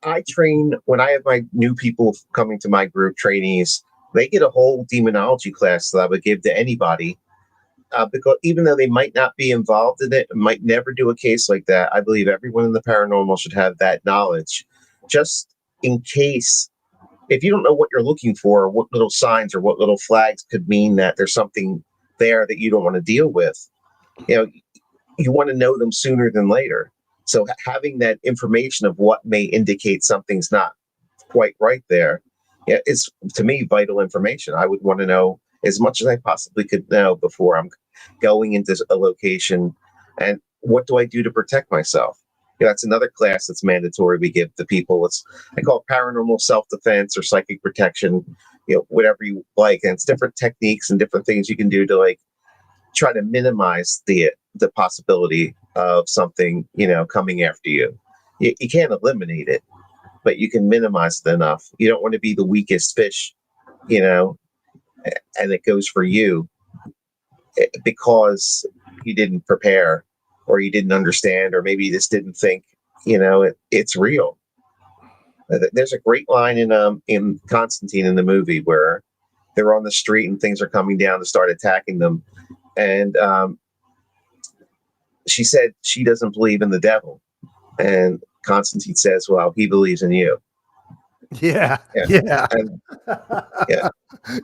I train when I have my new people coming to my group, trainees. They get a whole demonology class that I would give to anybody, because even though they might not be involved in it, might never do a case like that. I believe everyone in the paranormal should have that knowledge, just in case. If you don't know what you're looking for, what little signs or what little flags could mean that there's something there that you don't want to deal with, you want to know them sooner than later. So having that information of what may indicate something's not quite right there, is to me vital information. I would want to know as much as I possibly could know before I'm going into a location. And what do I do to protect myself? That's another class that's mandatory we give to people. I call it paranormal self-defense or psychic protection, whatever you like. And it's different techniques and different things you can do to like try to minimize the possibility of something, coming after you. You can't eliminate it, but you can minimize it enough. You don't want to be the weakest fish, and it goes for you because you didn't prepare or you didn't understand, or maybe you just didn't think, it's real. There's a great line in Constantine in the movie where they're on the street and things are coming down to start attacking them. And she said she doesn't believe in the devil. And Constantine says, well, he believes in you. Yeah. And, yeah.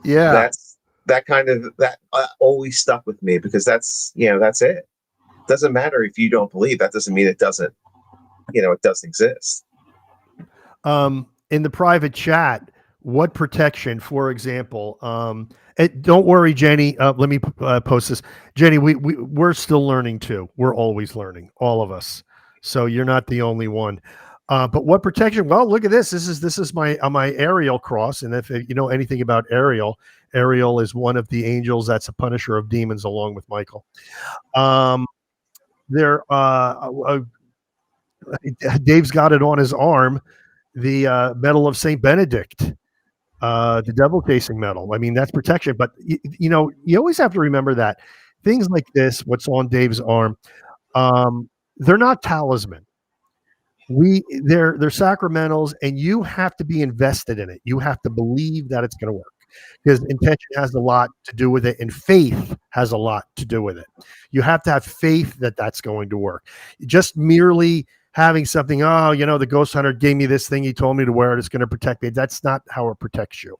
That's that kind of, that always stuck with me, because that's it. Doesn't matter if you don't believe. That doesn't mean it doesn't, it doesn't exist. In the private chat, what protection, for example, don't worry, Jenny. Let me post this. Jenny, we're still learning too. We're always learning, all of us. So you're not the only one. But what protection? Well, look at this. This is my Ariel cross. And if you know anything about Ariel is one of the angels that's a punisher of demons, along with Michael. Dave's got it on his arm. The medal of Saint Benedict. The devil chasing medal. I mean, that's protection. But you always have to remember that things like this, what's on Dave's arm, they're not talisman. They're sacramentals, and you have to be invested in it. You have to believe that it's going to work, because intention has a lot to do with it, and faith has a lot to do with it. You have to have faith that that's going to work. Just merely having something, the ghost hunter gave me this thing, he told me to wear it, it's going to protect me. That's not how it protects you.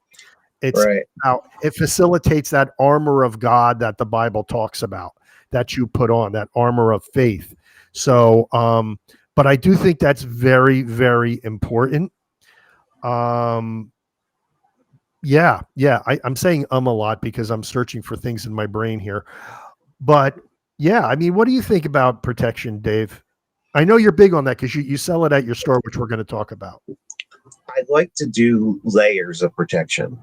It's right. how it facilitates that armor of God that the Bible talks about, that you put on, that armor of faith. So, but I do think that's very, very important. I'm saying a lot because I'm searching for things in my brain here. But yeah, I mean, what do you think about protection, Dave? I know you're big on that because you sell it at your store, which we're going to talk about. I like to do layers of protection.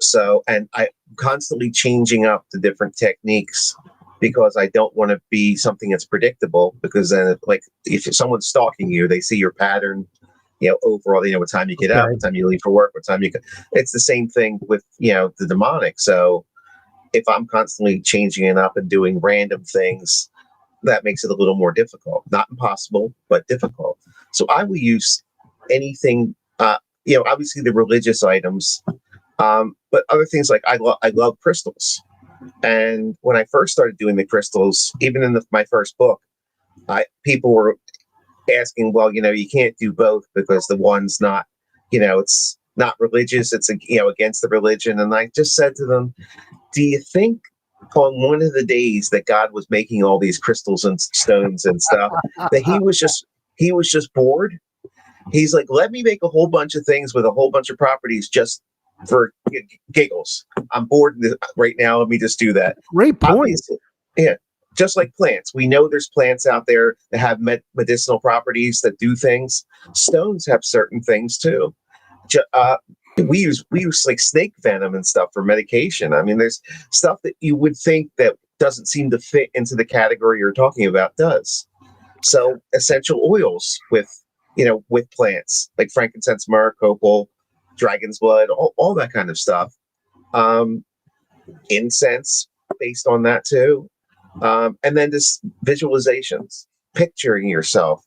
So, and I'm constantly changing up the different techniques, because I don't want to be something that's predictable, because then like if someone's stalking you, they see your pattern, overall, what time you get out, what time you leave for work, what time it's the same thing with, the demonic. So if I'm constantly changing it up and doing random things, that makes it a little more difficult. Not impossible, but difficult. So I will use anything, obviously the religious items, but other things like I love crystals. And when I first started doing the crystals, even in my first book, people were asking, well, you can't do both because the one's not, it's not religious. It's, against the religion. And I just said to them, do you think on one of the days that God was making all these crystals and stones and stuff, that he was just bored? He's like, let me make a whole bunch of things with a whole bunch of properties just for giggles. I'm bored right now. Let me just do that. Great point. Obviously, yeah. Just like plants. We know there's plants out there that have medicinal properties that do things. Stones have certain things too. We use like snake venom and stuff for medication. I mean, there's stuff that you would think that doesn't seem to fit into the category you're talking about does. So essential oils with plants like frankincense, myrrh, copal, dragon's blood, all that kind of stuff. Incense based on that too. And then just visualizations, picturing yourself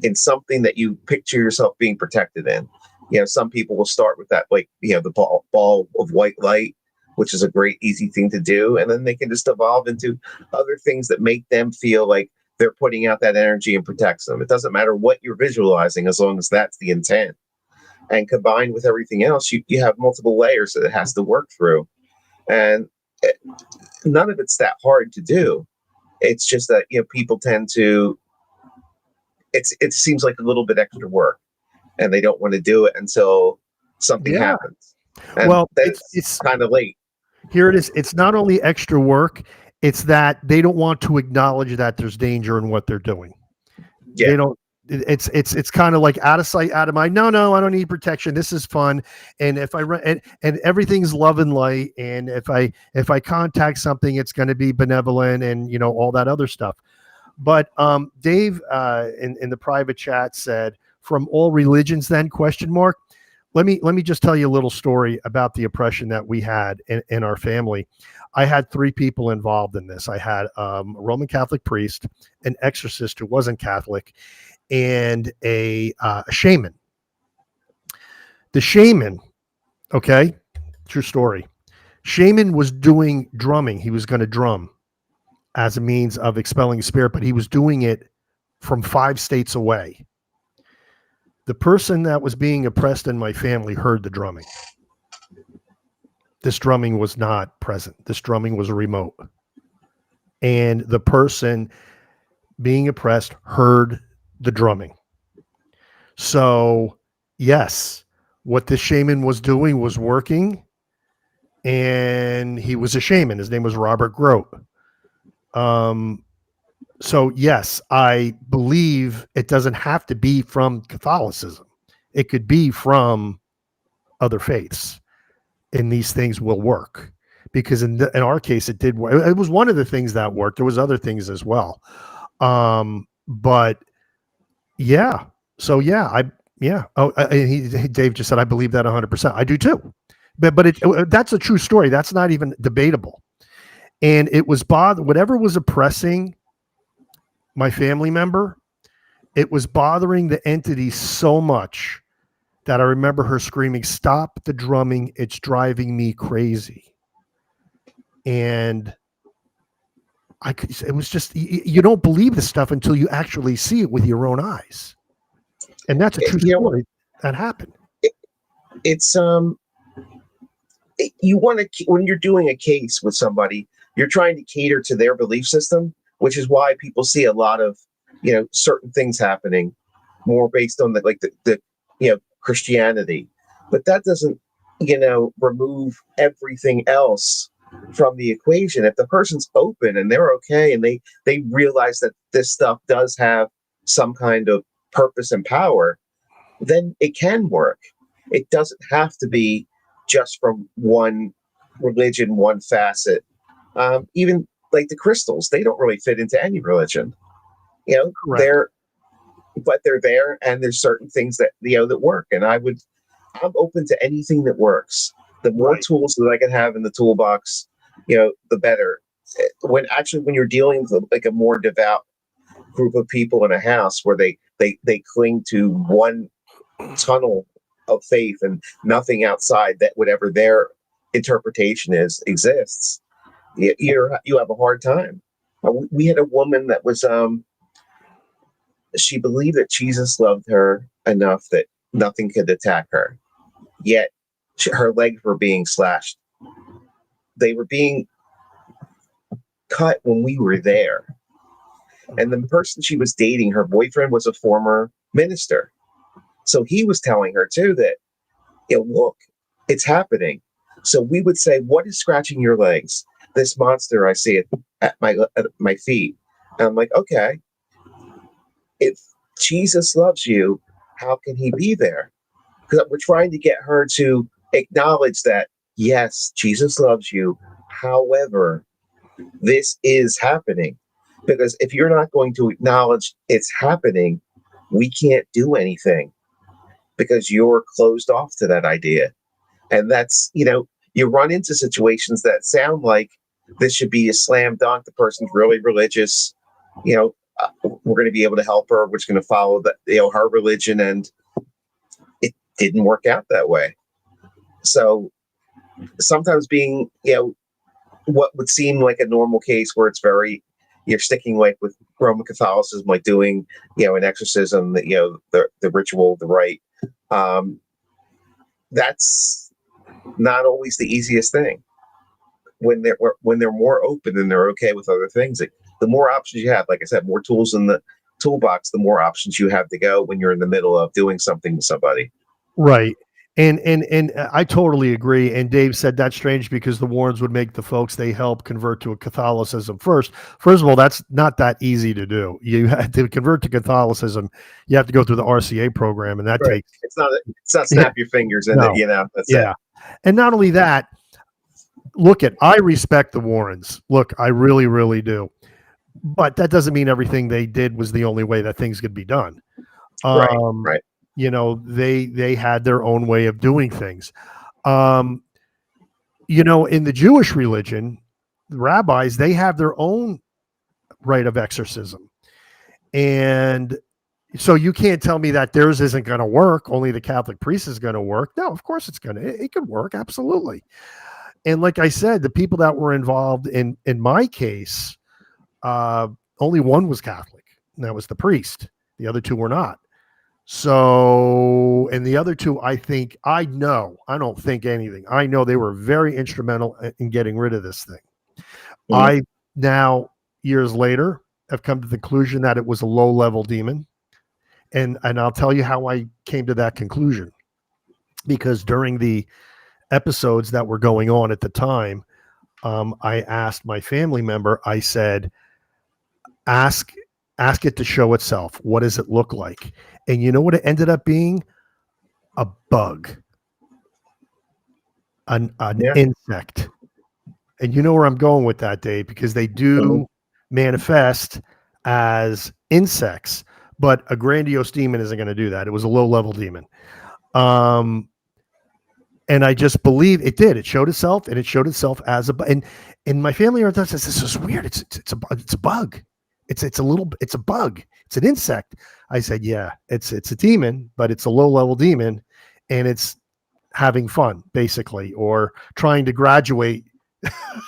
in something that you picture yourself being protected in. Some people will start with that, like, the ball of white light, which is a great, easy thing to do. And then they can just evolve into other things that make them feel like they're putting out that energy and protects them. It doesn't matter what you're visualizing, as long as that's the intent. And combined with everything else, you have multiple layers that it has to work through. And none of it's that hard to do. It's just that, people tend to, it seems like a little bit extra work, and they don't want to do it until something Yeah. happens. And Well, then it's kind of late. here it is. It's not only extra work, it's that they don't want to acknowledge that there's danger in what they're doing. Yeah. They don't. It's kind of like out of sight, out of mind. No, I don't need protection. This is fun, and if I run and everything's love and light, and if I contact something, it's going to be benevolent, and all that other stuff. But Dave in the private chat said, "From all religions, then?" Question mark. Let me just tell you a little story about the oppression that we had in our family. I had 3 people involved in this. I had a Roman Catholic priest, an exorcist who wasn't Catholic, and a shaman. The shaman, okay, true story. Shaman was doing drumming. He was going to drum as a means of expelling spirit, but he was doing it from 5 states away. The person that was being oppressed in my family heard the drumming. This drumming was not present. This drumming was remote. And the person being oppressed heard the drumming. So, yes, what this shaman was doing was working, and he was a shaman. His name was Robert Grote. So, yes, I believe it doesn't have to be from Catholicism. It could be from other faiths, and these things will work. Because in our case, it did work. It was one of the things that worked. There was other things as well. But yeah. So yeah. Oh, Dave just said, I believe that 100%. I do too. But that's a true story. That's not even debatable. And it was whatever was oppressing my family member, it was bothering the entity so much that I remember her screaming, "Stop the drumming. It's driving me crazy." And it was just, you don't believe this stuff until you actually see it with your own eyes. And that's a true story that happened. It's, you want to, when you're doing a case with somebody, you're trying to cater to their belief system, which is why people see a lot of, certain things happening more based on the Christianity. But that doesn't, remove everything else from the equation. If the person's open and they're okay, and they realize that this stuff does have some kind of purpose and power, then it can work. It doesn't have to be just from one religion, one facet. Even like the crystals, they don't really fit into any religion. Correct. They're there, and there's certain things that that work. And I'm open to anything that works. The more tools that I can have in the toolbox, the better. When you're dealing with like a more devout group of people in a house where they cling to one tunnel of faith and nothing outside that whatever their interpretation is exists, you have a hard time. We had a woman that was she believed that Jesus loved her enough that nothing could attack her, yet her legs were being slashed. They were being cut when we were there. And the person she was dating, her boyfriend, was a former minister. So he was telling her too that, look, it's happening. So we would say, what is scratching your legs? This monster I see at my feet. And I'm like, okay, if Jesus loves you, how can he be there? Because we're trying to get her to acknowledge that, yes, Jesus loves you. However, this is happening. Because if you're not going to acknowledge it's happening, we can't do anything because you're closed off to that idea. And that's, you run into situations that sound like this should be a slam dunk. The person's really religious. We're going to be able to help her. We're just going to follow her religion. And it didn't work out that way. So sometimes being, what would seem like a normal case where it's you're sticking like with Roman Catholicism, like doing, an exorcism, the ritual, the rite. That's not always the easiest thing. When they're more open and they're okay with other things, the more options you have, like I said, more tools in the toolbox, the more options you have to go when you're in the middle of doing something to somebody. Right. And I totally agree. And Dave said that's strange because the Warrens would make the folks they help convert to a Catholicism first. First of all, that's not that easy to do. You have to convert to Catholicism. You have to go through the RCA program, and that takes. It's not snap your fingers and No. that's it. And not only that, I respect the Warrens. Look, I really, really do. But that doesn't mean everything they did was the only way that things could be done. Right. You know, they had their own way of doing things. You know, in the Jewish religion, the rabbis, they have their own rite of exorcism. And so you can't tell me that theirs isn't going to work. Only the Catholic priest is going to work. No, of course it's going to. It could work. Absolutely. And like I said, the people that were involved in my case, only one was Catholic, and that was the priest. The other two were not. So, and the other two, I don't think anything. I know they were very instrumental in getting rid of this thing. Mm-hmm. I now, years later, have come to the conclusion that it was a low-level demon. And I'll tell you how I came to that conclusion. Because during the episodes that were going on at the time, I asked my family member, I said, ask it to show itself. What does it look like? And you know what it ended up being? A bug, an insect. And you know where I'm going with that, Dave, because they do manifest as insects, but a grandiose demon isn't going to do that. It was a low-level demon. And I just believe it did. It showed itself, and it showed itself as a bug. And my family says, this is weird. It's a bug. It's a bug. It's an insect. I said, yeah, it's a demon, but it's a low-level demon, and it's having fun, basically, or trying to graduate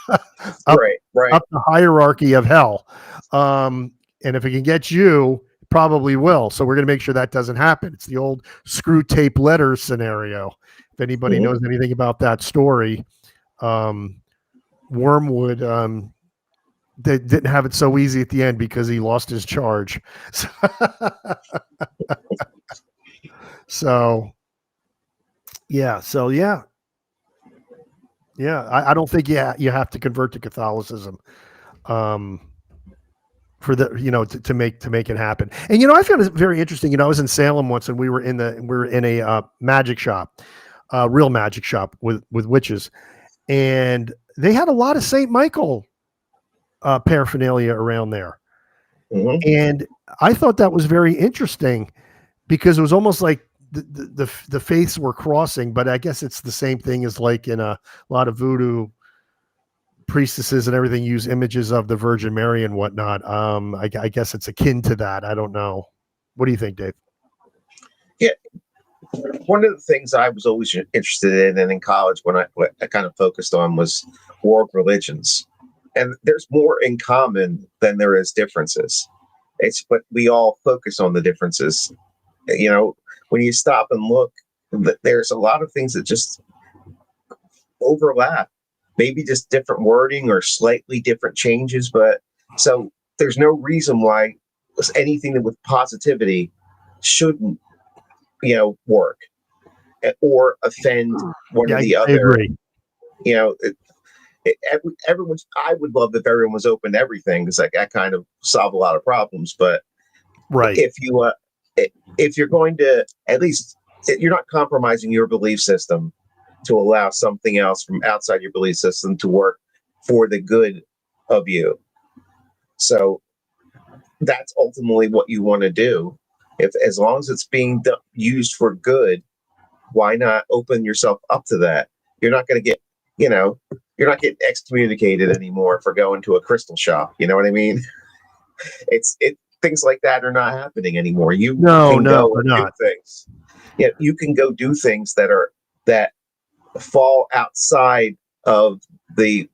up the hierarchy of hell. And if it can get you, it probably will. So we're going to make sure that doesn't happen. It's the old screw tape letter scenario. If anybody knows anything about that story, Wormwood, they didn't have it so easy at the end because he lost his charge. So yeah. I don't think you have to convert to Catholicism for the to make it happen. And I found it very interesting. I was in Salem once, and we were in a magic shop, real magic shop with witches, and they had a lot of St. Michael paraphernalia around there. And I thought that was very interesting because it was almost like the faiths were crossing, but I guess it's the same thing as like in a lot of voodoo priestesses and everything use images of the Virgin Mary and whatnot. I guess it's akin to that. I don't know. What do you think, Dave? Yeah. One of the things I was always interested in, and in college when I kind of focused on, was world religions. And there's more in common than there is differences. But we all focus on the differences. When you stop and look, there's a lot of things that just overlap. Maybe just different wording or slightly different changes. But so there's no reason why anything that with positivity shouldn't, work or offend one or the other. I agree. I would love if everyone was open to everything, because that kind of solve a lot of problems. But if you're going to, at least you're not compromising your belief system to allow something else from outside your belief system to work for the good of you. So that's ultimately what you want to do. As long as it's being used for good, why not open yourself up to that? You're not going to get, you're not getting excommunicated anymore for going to a crystal shop. You know what I mean? Things like that are not happening anymore. You can go and do things. Yeah, you can go do things that fall outside of the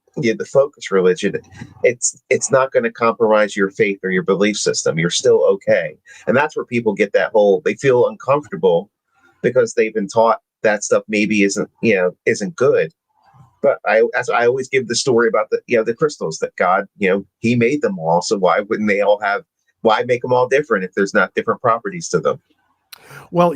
focus religion. It's not going to compromise your faith or your belief system. You're still okay. And that's where people get they feel uncomfortable because they've been taught that stuff maybe isn't good. But as I always give the story about the crystals that God, He made them all. So why wouldn't they all have? Why make them all different if there's not different properties to them? Well,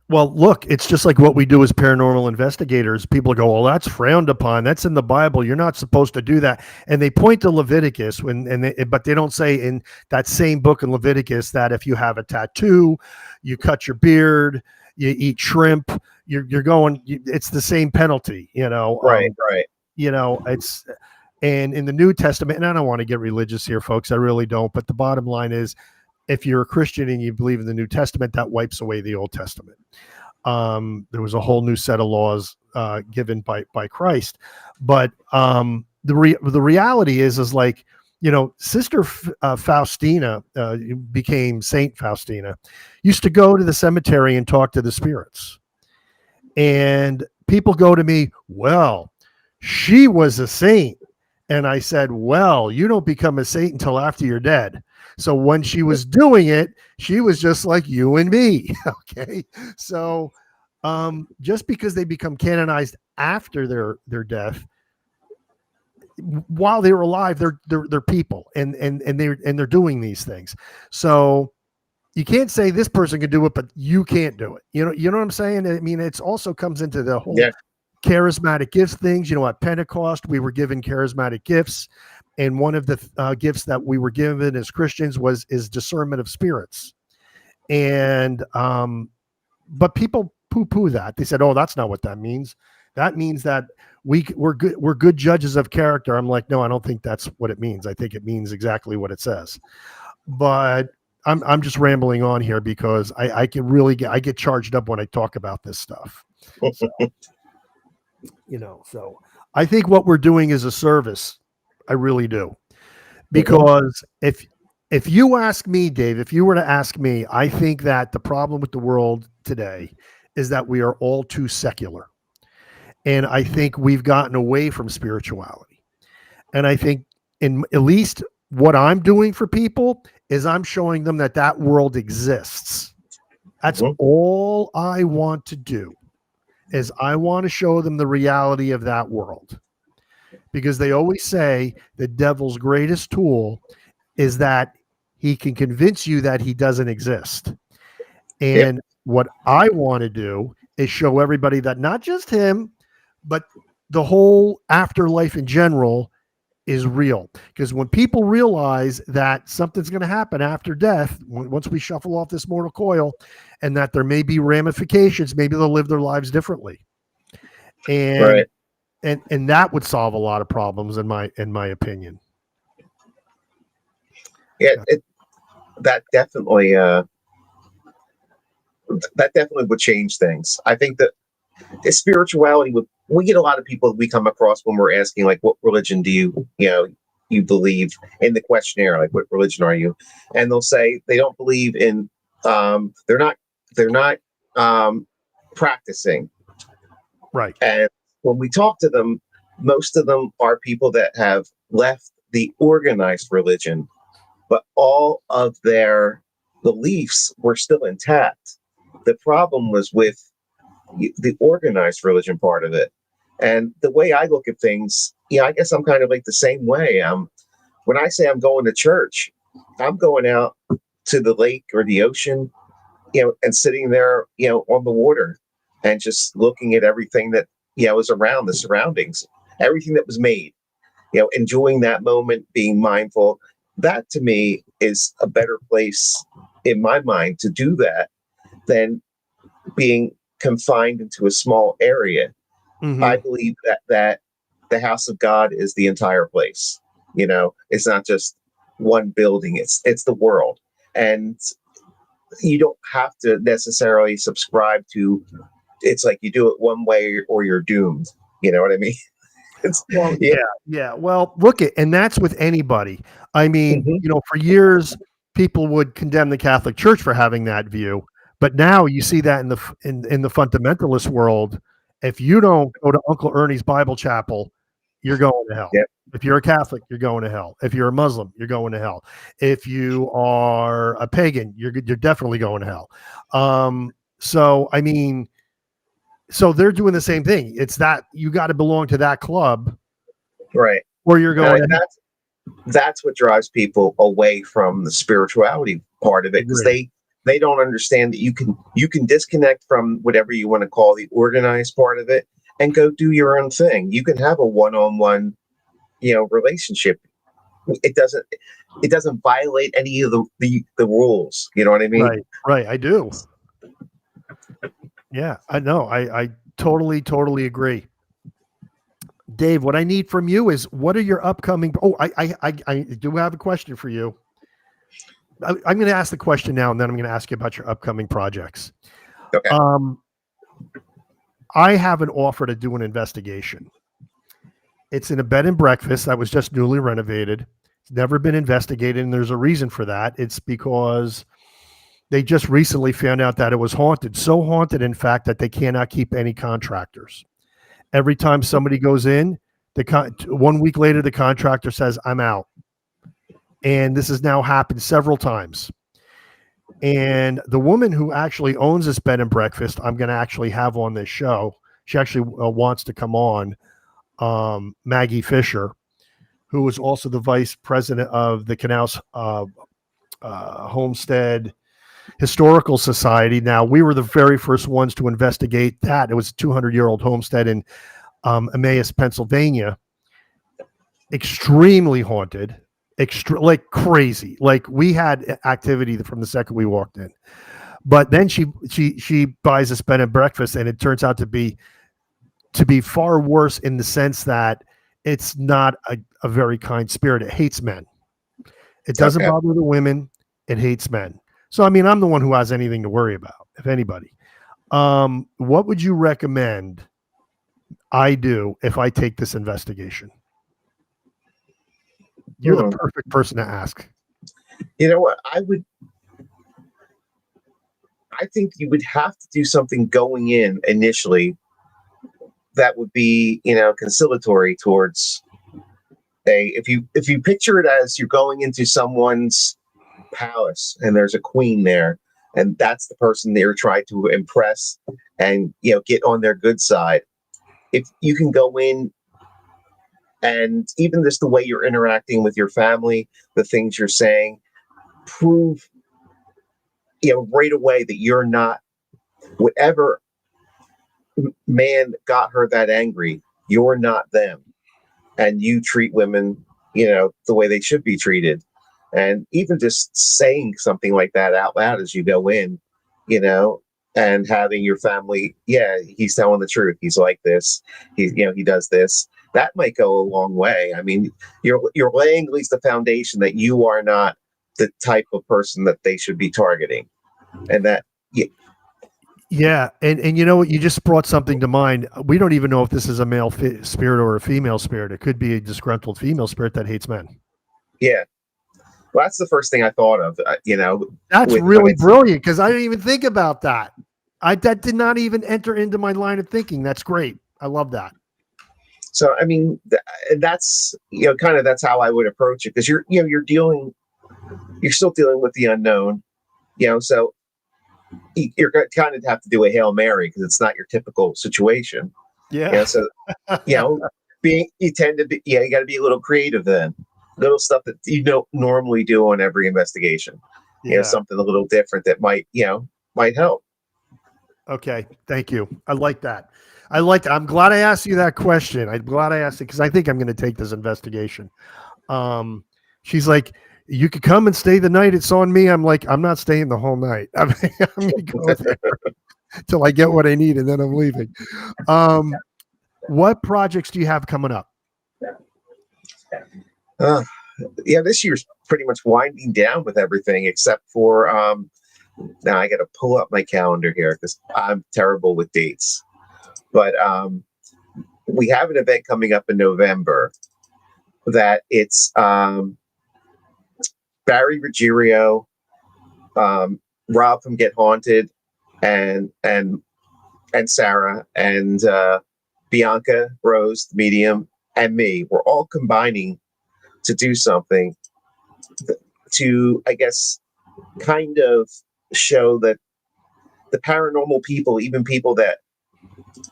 well, look, it's just like what we do as paranormal investigators. People go, well, that's frowned upon. That's in the Bible. You're not supposed to do that. And they point to Leviticus but they don't say in that same book in Leviticus that if you have a tattoo, you cut your beard, you eat shrimp, it's the same penalty, Right, right. it's, and in the New Testament, and I don't want to get religious here, folks, I really don't. But the bottom line is, if you're a Christian and you believe in the New Testament, that wipes away the Old Testament. There was a whole new set of laws given by Christ, but the reality is like, Sister Faustina became Saint Faustina, used to go to the cemetery and talk to the spirits, and people go to me, well, she was a saint. And I said, well, you don't become a saint until after you're dead. So when she was doing it, she was just like you and me. Okay. So just because they become canonized after their death, while they were alive, they're people and they're doing these things. So you can't say this person can do it, but you can't do it. You know what I'm saying? I mean, it's also comes into the whole charismatic gifts things. At Pentecost, we were given charismatic gifts. And one of the gifts that we were given as Christians is discernment of spirits. And, but people poo-poo that. They said, oh, that's not what that means. That means that we're good judges of character. I'm like, no, I don't think that's what it means. I think it means exactly what it says. But I'm just rambling on here because I get charged up when I talk about this stuff. So, so I think what we're doing is a service. I really do. Because if you ask me, Dave, if you were to ask me, I think that the problem with the world today is that we are all too secular. And I think we've gotten away from spirituality. And I think at least what I'm doing for people is I'm showing them that world exists. That's all I want to do, is I want to show them the reality of that world. Because they always say the devil's greatest tool is that he can convince you that he doesn't exist. And what I want to do is show everybody that not just him, but the whole afterlife in general is real. Because when people realize that something's going to happen after death, once we shuffle off this mortal coil, and that there may be ramifications, maybe they'll live their lives differently. And and that would solve a lot of problems in my opinion. Yeah, that definitely would change things. I think that spirituality we get a lot of people that we come across when we're asking, like, what religion do you believe, in the questionnaire, like, what religion are you? And they'll say they don't believe in, they're not practicing. Right. And when we talk to them, most of them are people that have left the organized religion, but all of their beliefs were still intact. The problem was with the organized religion part of it. And the way I look at things, I guess I'm kind of like the same way. When I say I'm going to church, I'm going out to the lake or the ocean, and sitting there, on the water, and just looking at everything that, is around, the surroundings, everything that was made, enjoying that moment, being mindful. That to me is a better place in my mind to do that than being confined into a small area. Mm-hmm. I believe that the house of God is the entire place. It's not just one building, it's the world. And you don't have to necessarily subscribe to, it's like you do it one way or you're doomed. You know what I mean? Well, yeah. Well, look and that's with anybody. I mean, for years people would condemn the Catholic Church for having that view, but now you see that in the fundamentalist world. If you don't go to Uncle Ernie's Bible Chapel, you're going to hell. Yep. If you're a Catholic, you're going to hell. If you're a Muslim, you're going to hell. If you are a pagan, you're definitely going to hell. So I mean, So they're doing the same thing. It's that you got to belong to that club, Right. or you're going. That's what drives people away from the spirituality part of it, because they don't understand that you can disconnect from whatever you want to call the organized part of it and go do your own thing. You can have a one-on-one, relationship. It doesn't violate any of the rules. You know what I mean? Right. I do. Yeah, I know. I totally agree. Dave, what I need from you is, what are your upcoming? Oh, I do have a question for you. I'm going to ask the question now, and then I'm going to ask you about your upcoming projects. Okay. I have an offer to do an investigation. It's in a bed and breakfast that was just newly renovated. It's never been investigated, and there's a reason for that. It's because they just recently found out that it was haunted. So haunted, in fact, that they cannot keep any contractors. Every time somebody goes in, 1 week later, the contractor says, "I'm out." And this has now happened several times. And the woman who actually owns this bed and breakfast, I'm going to actually have on this show. She actually wants to come on, Maggie Fisher, who was also the vice president of the Canals Homestead Historical Society. Now, we were the very first ones to investigate that. It was a 200-year-old homestead in Emmaus, Pennsylvania. Extremely haunted, like crazy. Like, we had activity from the second we walked in. But then she buys this bed and breakfast, and it turns out to be far worse, in the sense that it's not a very kind spirit. It hates men. It doesn't bother the women. It hates men. So, I mean, I'm the one who has anything to worry about, if anybody. What would you recommend I do if I take this investigation? You're the perfect person to ask. You know what? I think you would have to do something going in initially that would be, conciliatory towards if you picture it as you're going into someone's palace and there's a queen there, and that's the person they're trying to impress and, get on their good side. If you can go in, and even just the way you're interacting with your family, the things you're saying, prove, right away that you're not whatever man got her that angry. You're not them, and you treat women, the way they should be treated. And even just saying something like that out loud as you go in, and having your family, he's telling the truth. He's like this. He does this. That might go a long way. I mean, you're laying at least the foundation that you are not the type of person that they should be targeting, and that. Yeah, and you know what? You just brought something to mind. We don't even know if this is a male spirit or a female spirit. It could be a disgruntled female spirit that hates men. Yeah. Well, that's the first thing I thought of. That's really brilliant, because I didn't even think about that. That did not even enter into my line of thinking. That's great. I love that. So, I mean, that's kind of that's how I would approach it, because you're still dealing with the unknown, so you're going to kind of have to do a Hail Mary, because it's not your typical situation. Yeah. So, you tend to be, you got to be a little creative then. Little stuff that you don't normally do on every investigation. Something a little different that might help. Okay. Thank you. I like that. I'm glad I asked you that question. I'm glad I asked it, because I think I'm going to take this investigation. She's like, "You could come and stay the night. It's on me." I'm like, "I'm not staying the whole night. I'm going to go there till I get what I need, and then I'm leaving." What projects do you have coming up? This year's pretty much winding down with everything, except for now I got to pull up my calendar here, because I'm terrible with dates. But we have an event coming up in November that it's Barry Ruggiero, Rob from Get Haunted, and Sarah, and Bianca Rose, the medium, and me. We're all combining to do something to, I guess, kind of show that the paranormal people, even people that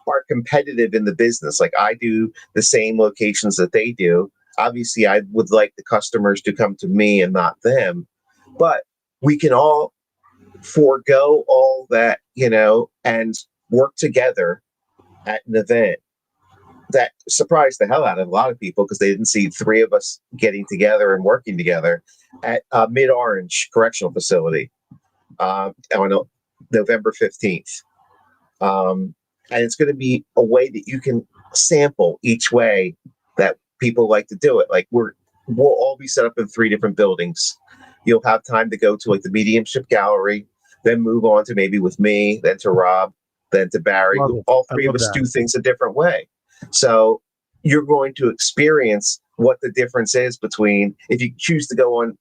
are competitive in the business. Like I do the same locations that they do. Obviously, I would like the customers to come to me and not them, but we can all forego all that, and work together at an event that surprised the hell out of a lot of people because they didn't see three of us getting together and working together at Mid Orange Correctional Facility on November 15th. And it's going to be a way that you can sample each way that people like to do it. Like we'll all be set up in 3 different buildings. You'll have time to go to like the mediumship gallery, then move on to maybe with me, then to Rob, then to Barry. All 3 of us do things a different way. So you're going to experience what the difference is between if you choose to go on,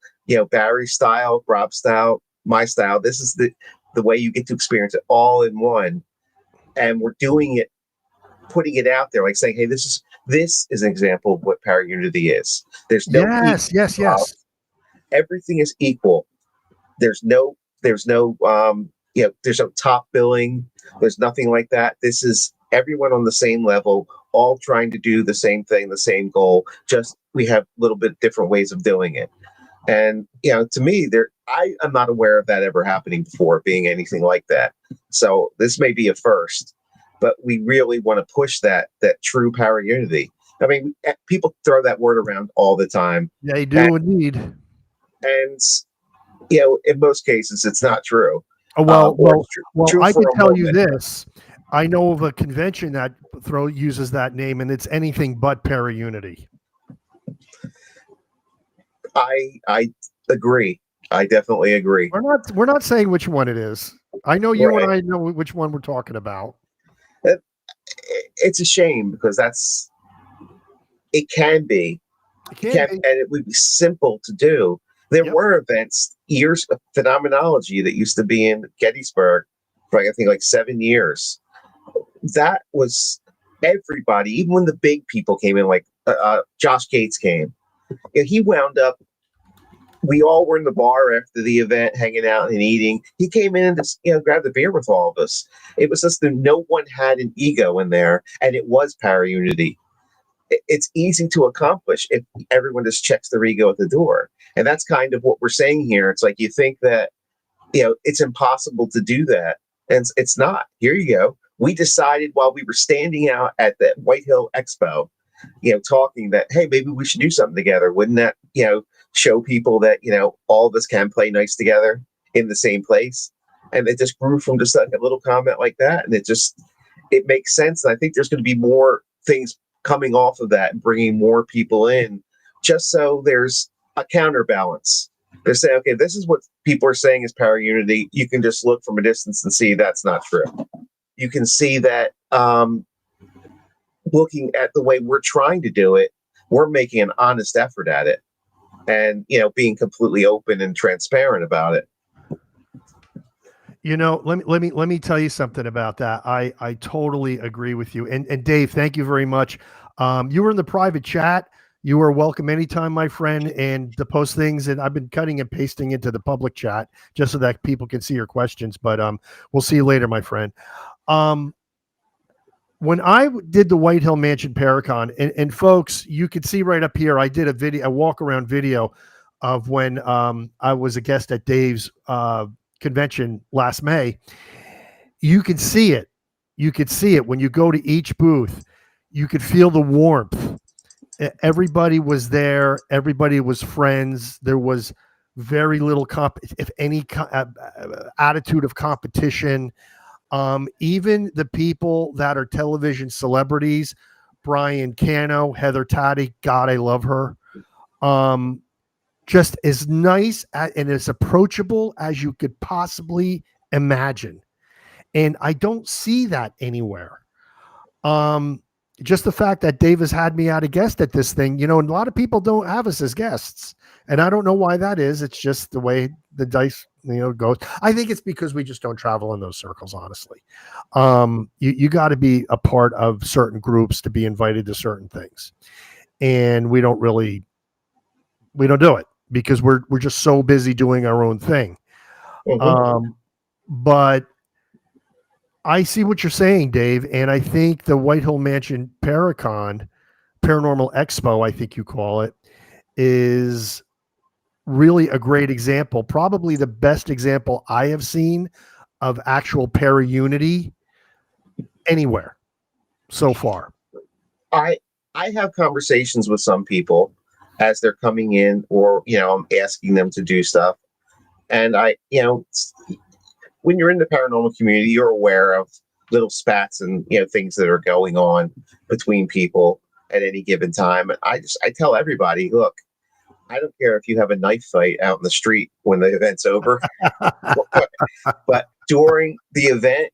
Barry's style, Rob's style, my style. This is the way you get to experience it all in one. And we're doing it, putting it out there, like saying, "Hey, this is an example of what paraunity is." There's no yes. Everything is equal. There's no there's no top billing. There's nothing like that. This is everyone on the same level, all trying to do the same thing, the same goal. Just we have a little bit different ways of doing it. And to me, I am not aware of that ever happening before, being anything like that. So this may be a first, but we really want to push that true paraunity. I mean, people throw that word around all the time. They do indeed. And in most cases, it's not true. Well, I can tell you this. I know of a convention that uses that name, and it's anything but paraunity. I agree. I definitely agree. We're not saying which one it is. I know you and I know which one we're talking about. It's a shame because it can be. And it would be simple to do. There were events, years of phenomenology that used to be in Gettysburg for I think like 7 years. That was everybody, even when the big people came in, like Josh Gates came. He wound up, we all were in the bar after the event, hanging out and eating. He came in and just, grabbed a beer with all of us. It was just that no one had an ego in there, and it was paraunity. It's easy to accomplish if everyone just checks their ego at the door. And that's kind of what we're saying here. It's like you think that, it's impossible to do that. And it's not. Here you go. We decided while we were standing out at the White Hill Expo, talking that, hey, maybe we should do something together. Wouldn't that, show people that, all of us can play nice together in the same place? And it just grew from just like a little comment like that. And it makes sense. And I think there's going to be more things coming off of that and bringing more people in, just so there's a counterbalance. They say, okay, this is what people are saying is paraunity. You can just look from a distance and see that's not true. You can see that looking at the way we're trying to do it, we're making an honest effort at it, and being completely open and transparent about it. Let me tell you something about that. I totally agree with you. And Dave, thank you very much. You were in the private chat. You are welcome anytime, my friend, and to post things. And I've been cutting and pasting into the public chat just so that people can see your questions. But we'll see you later, my friend. When I did the White Hill Mansion Paracon, and folks, you could see right up here, I did a walk around video of when I was a guest at Dave's convention last May. You could see it. You could see it when you go to each booth. You could feel the warmth. Everybody was there. Everybody was friends. There was very little if any attitude of competition. Even the people that are television celebrities, Brian Cano, Heather Taddy, God, I love her. Just as nice and as approachable as you could possibly imagine. And I don't see that anywhere. Just the fact that Dave has had me out a guest at this thing, and a lot of people don't have us as guests. And I don't know why that is. It's just the way the dice, goes. I think it's because we just don't travel in those circles, honestly. You got to be a part of certain groups to be invited to certain things. And we don't do it because we're just so busy doing our own thing. Mm-hmm. But I see what you're saying, Dave, and I think the White Hill Mansion Paracon, Paranormal Expo, I think you call it, is really a great example. Probably the best example I have seen of actual para-unity anywhere so far. I I have conversations with some people as they're coming in, or I'm asking them to do stuff, and when you're in the paranormal community, you're aware of little spats and things that are going on between people at any given time. And I tell everybody, look, I don't care if you have a knife fight out in the street when the event's over, but during the event,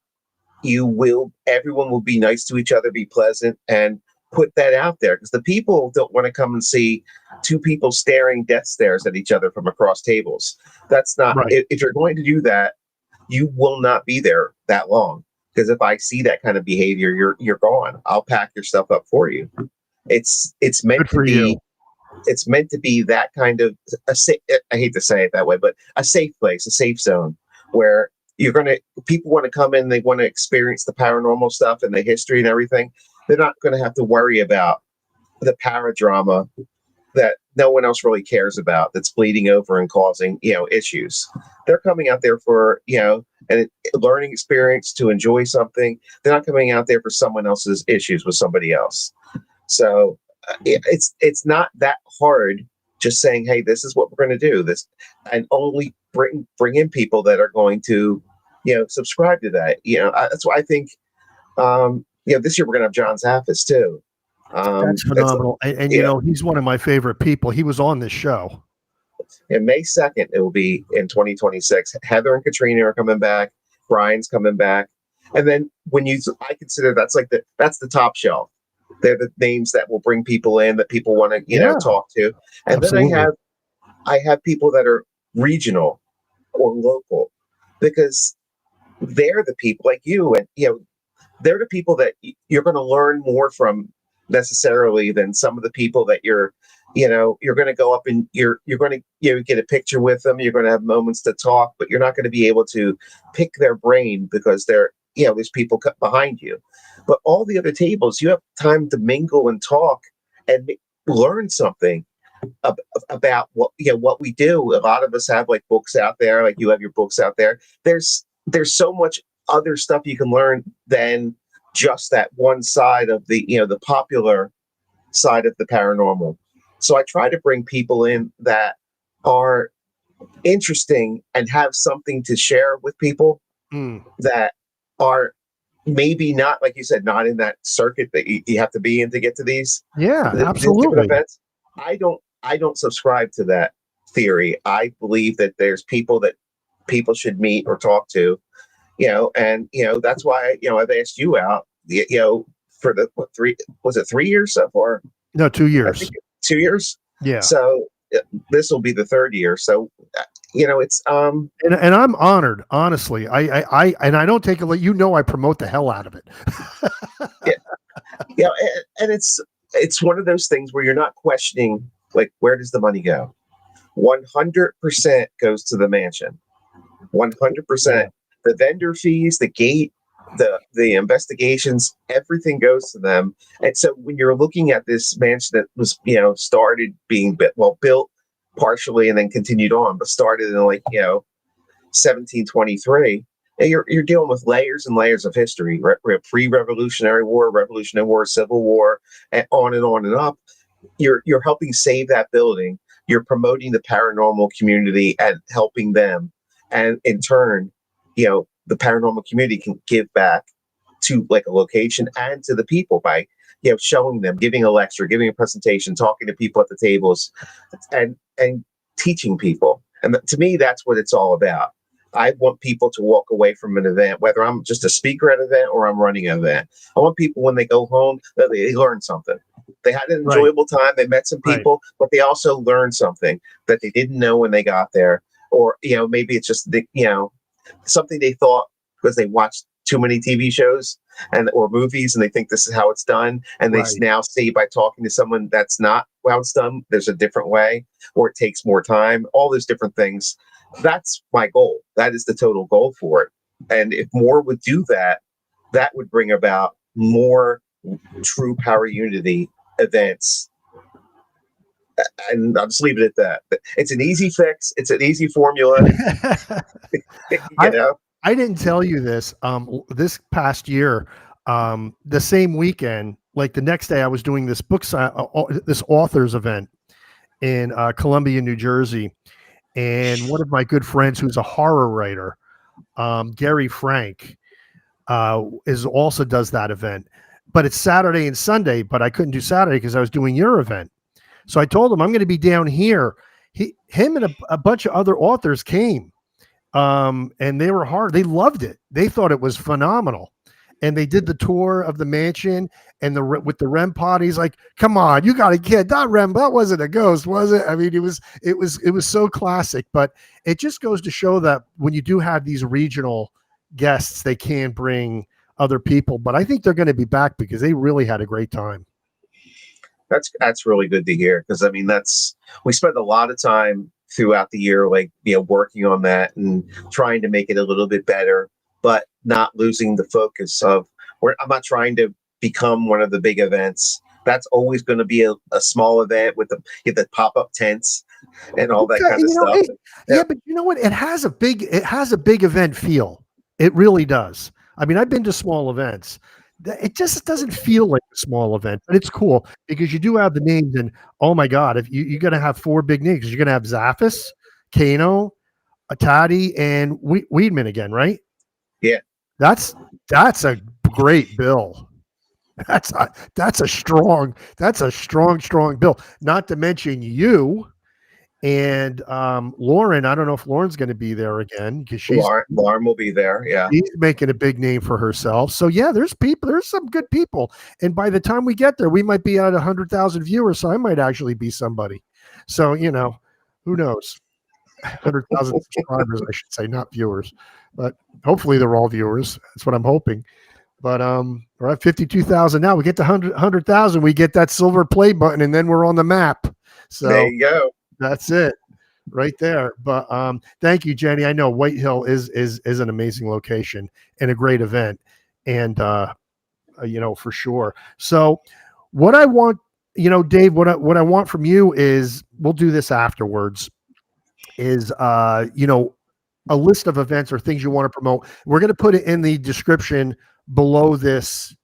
everyone will be nice to each other, be pleasant, and put that out there, because the people don't want to come and see two people staring death stares at each other from across tables. That's not, Right. if you're going to do that, you will not be there that long. Because if I see that kind of behavior, you're gone. I'll pack your stuff up for you. It's meant Good to for be. you. It's meant to be that kind of I hate to say it that way, but a safe place, a safe zone where people want to come in, they want to experience the paranormal stuff and the history and everything. They're not going to have to worry about the paradrama that no one else really cares about, that's bleeding over and causing issues. They're coming out there for a learning experience, to enjoy something. They're not coming out there for someone else's issues with somebody else. So it's not that hard, just saying, hey, this is what we're going to do this, and only bring in people that are going to subscribe to that. That's why I think this year we're going to have John Zaffis too. That's It's phenomenal. And yeah. he's one of my favorite people. He was on this show. And May 2nd, it will be in 2026. Heather and Katrina are coming back. Brian's coming back. And then I consider that's the top shelf. They're the names that will bring people in, that people want to, talk to. And Absolutely. then I have people that are regional or local, because they're the people like you, and they're the people that you're going to learn more from necessarily than some of the people that you're going to go up and you're going to get a picture with them. You're going to have moments to talk, but you're not going to be able to pick their brain, because there's people behind you. But all the other tables, you have time to mingle and talk and learn something about what we do. A lot of us have like books out there, like you have your books out there. There's so much other stuff you can learn than just that one side of the popular side of the paranormal. So I try to bring people in that are interesting and have something to share with people that are maybe not, like you said, not in that circuit that you have to be in to get to these Absolutely. different events. I don't subscribe to that theory. I believe that there's people that people should meet or talk to, and that's why I've asked you out, for the 3 years so far? No, 2 years. I think 2 years. Yeah. So this will be the third year. So it's and I'm honored, honestly. I don't take it. I promote the hell out of it. and it's one of those things where you're not questioning, like, where does the money go? 100% goes to the mansion. 100%. The vendor fees, the gate, the investigations, everything goes to them. And so when you're looking at this mansion that was started being built partially and then continued on, but started in 1723, and you're dealing with layers and layers of history, pre-Revolutionary War, Revolutionary War, Civil War, and on and up. You're helping save that building. You're promoting the paranormal community and helping them, and in turn, the paranormal community can give back to like a location and to the people by showing them, giving a lecture, giving a presentation, talking to people at the tables, and teaching people. And to me, that's what it's all about. I want people to walk away from an event, whether I'm just a speaker at an event or I'm running an event. I want people, when they go home, that they learn something. They had an enjoyable time. They met some people, but they also learned something that they didn't know when they got there. Or, maybe it's just, something they thought because they watched too many TV shows or movies, and they think this is how it's done. And they now see, by talking to someone, that's not how it's done. There's a different way, or it takes more time, all those different things. That's my goal. That is the total goal for it. And if more would do that, that would bring about more true power unity events. And I'll just leave it at that. It's an easy fix. It's an easy formula. You know, I didn't tell you this. This past year, the same weekend, like the next day, I was doing this this authors event in Columbia, New Jersey, and one of my good friends, who's a horror writer, Gary Frank, is also does that event. But it's Saturday and Sunday, but I couldn't do Saturday because I was doing your event. So I told him I'm going to be down here. Him and a bunch of other authors came, and they were hard. They loved it. They thought it was phenomenal, and they did the tour of the mansion and with the REM pod. He's like, "Come on, you got a kid. That REM, that wasn't a ghost, was it?" I mean, it was so classic. But it just goes to show that when you do have these regional guests, they can bring other people. But I think they're going to be back because they really had a great time. That's really good to hear, because I mean, we spend a lot of time throughout the year, like, working on that and trying to make it a little bit better, but not losing the focus of where I'm not trying to become one of the big events. That's always going to be a small event with the pop-up tents and all that kind of stuff. Yeah, but you know what? It has a big event feel. It really does. I mean, I've been to small events. It just doesn't feel like a small event, but it's cool because you do have the names. And oh my God, if you're going to have 4 big names, you're going to have Zaffis, Kano, Atati, and Weedman again, right? Yeah, that's a great bill. That's a strong bill. Not to mention you and Lauren. I don't know if Lauren's going to be there again because Lauren will be there. Yeah, she's making a big name for herself. So yeah, there's some good people, and by the time we get there, we might be at 100,000 viewers. So I might actually be somebody. So who knows? 100,000 subscribers, I should say, not viewers, but hopefully they're all viewers. That's what I'm hoping. But we're at 52,000 now. We get to 100,000, we get that silver play button, and then we're on the map. So there you go. That's it, right there. But thank you, Jenny. I know White Hill is an amazing location and a great event, and for sure. So what I want, Dave, what I want from you is, we'll do this afterwards, is a list of events or things you want to promote. We're going to put it in the description below this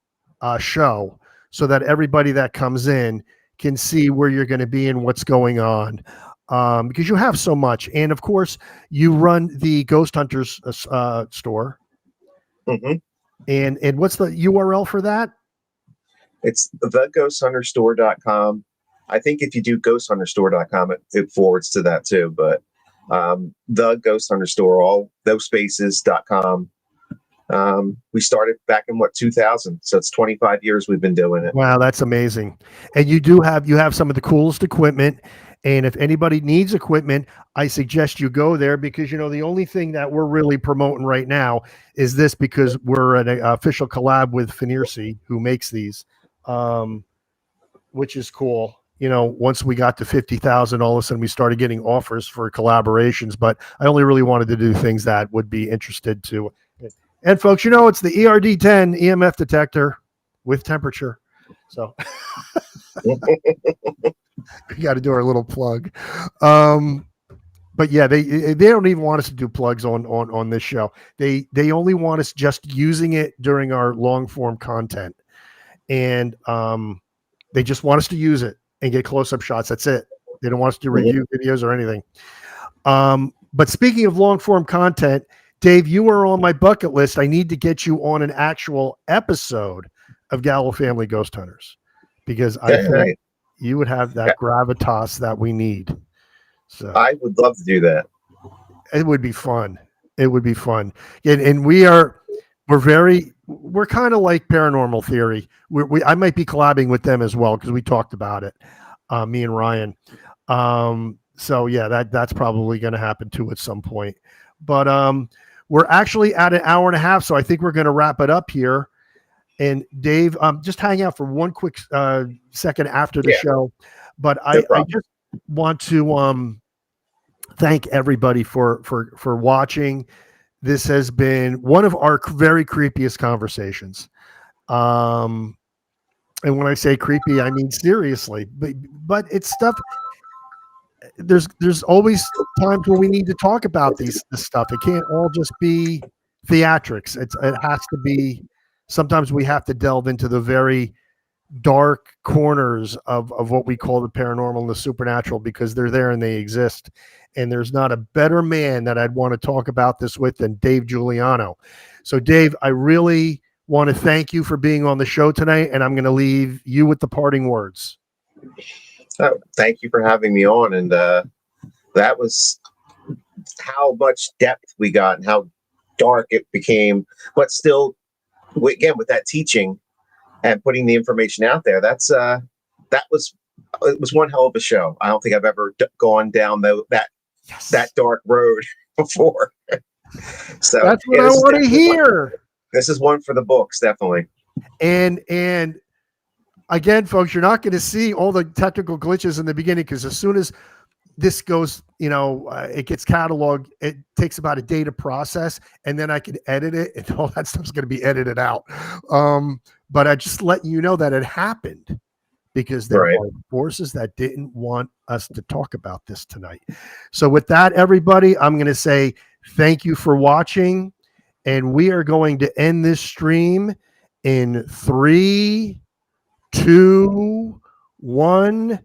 show so that everybody that comes in can see where you're going to be and what's going on, because you have so much. And of course, you run the Ghost Hunters store. Mm-hmm. And what's the URL for that? It's theghosthunterstore.com. I think if you do ghosthunterstore.com, it forwards to that too. But the Ghost Hunter Store, all those spaces.com. We started back in 2000, so it's 25 years we've been doing it. Wow, that's amazing. And you have some of the coolest equipment, and if anybody needs equipment, I suggest you go there, because the only thing that we're really promoting right now is this, because we're an official collab with Finirsi, who makes these, which is cool. Once we got to 50,000, all of a sudden we started getting offers for collaborations, but I only really wanted to do things that would be interested to. And folks, it's the ERD10 EMF detector with temperature. So we got to do our little plug. But yeah, they don't even want us to do plugs on this show. They only want us just using it during our long form content. And they just want us to use it and get close-up shots. That's it. They don't want us to review videos or anything. But speaking of long form content, Dave, you are on my bucket list. I need to get you on an actual episode of Gallo Family Ghost Hunters, because I think you would have that gravitas that we need. So I would love to do that. It would be fun. It would be fun. And we're kind of like Paranormal Theory. I might be collabing with them as well, because we talked about it, me and Ryan. So yeah, that's probably going to happen too at some point. But we're actually at an hour and a half, so I think we're going to wrap it up here. And Dave, just hang out for one quick second after the show. But I just want to thank everybody for watching. This has been one of our very creepiest conversations. And when I say creepy, I mean seriously. But it's stuff. There's always times when we need to talk about this stuff. It can't all just be theatrics. It has to be. Sometimes we have to delve into the very dark corners of what we call the paranormal and the supernatural, because they're there and they exist. And there's not a better man that I'd want to talk about this with than Dave Juliano. So Dave, I really want to thank you for being on the show tonight, and I'm going to leave you with the parting words. Oh, thank you for having me on. And that was how much depth we got and how dark it became, but still, again, with that teaching and putting the information out there, it was one hell of a show. I don't think I've ever gone down that dark road before. So that's what I want to hear. This is one for the books, definitely. And again, folks, you're not going to see all the technical glitches in the beginning, because as soon as this goes, it gets cataloged, it takes about a day to process, and then I can edit it, and all that stuff's going to be edited out. But I just let you know that it happened, because there are forces that didn't want us to talk about this tonight. So with that, everybody, I'm going to say thank you for watching, and we are going to end this stream in 3, 2, 1.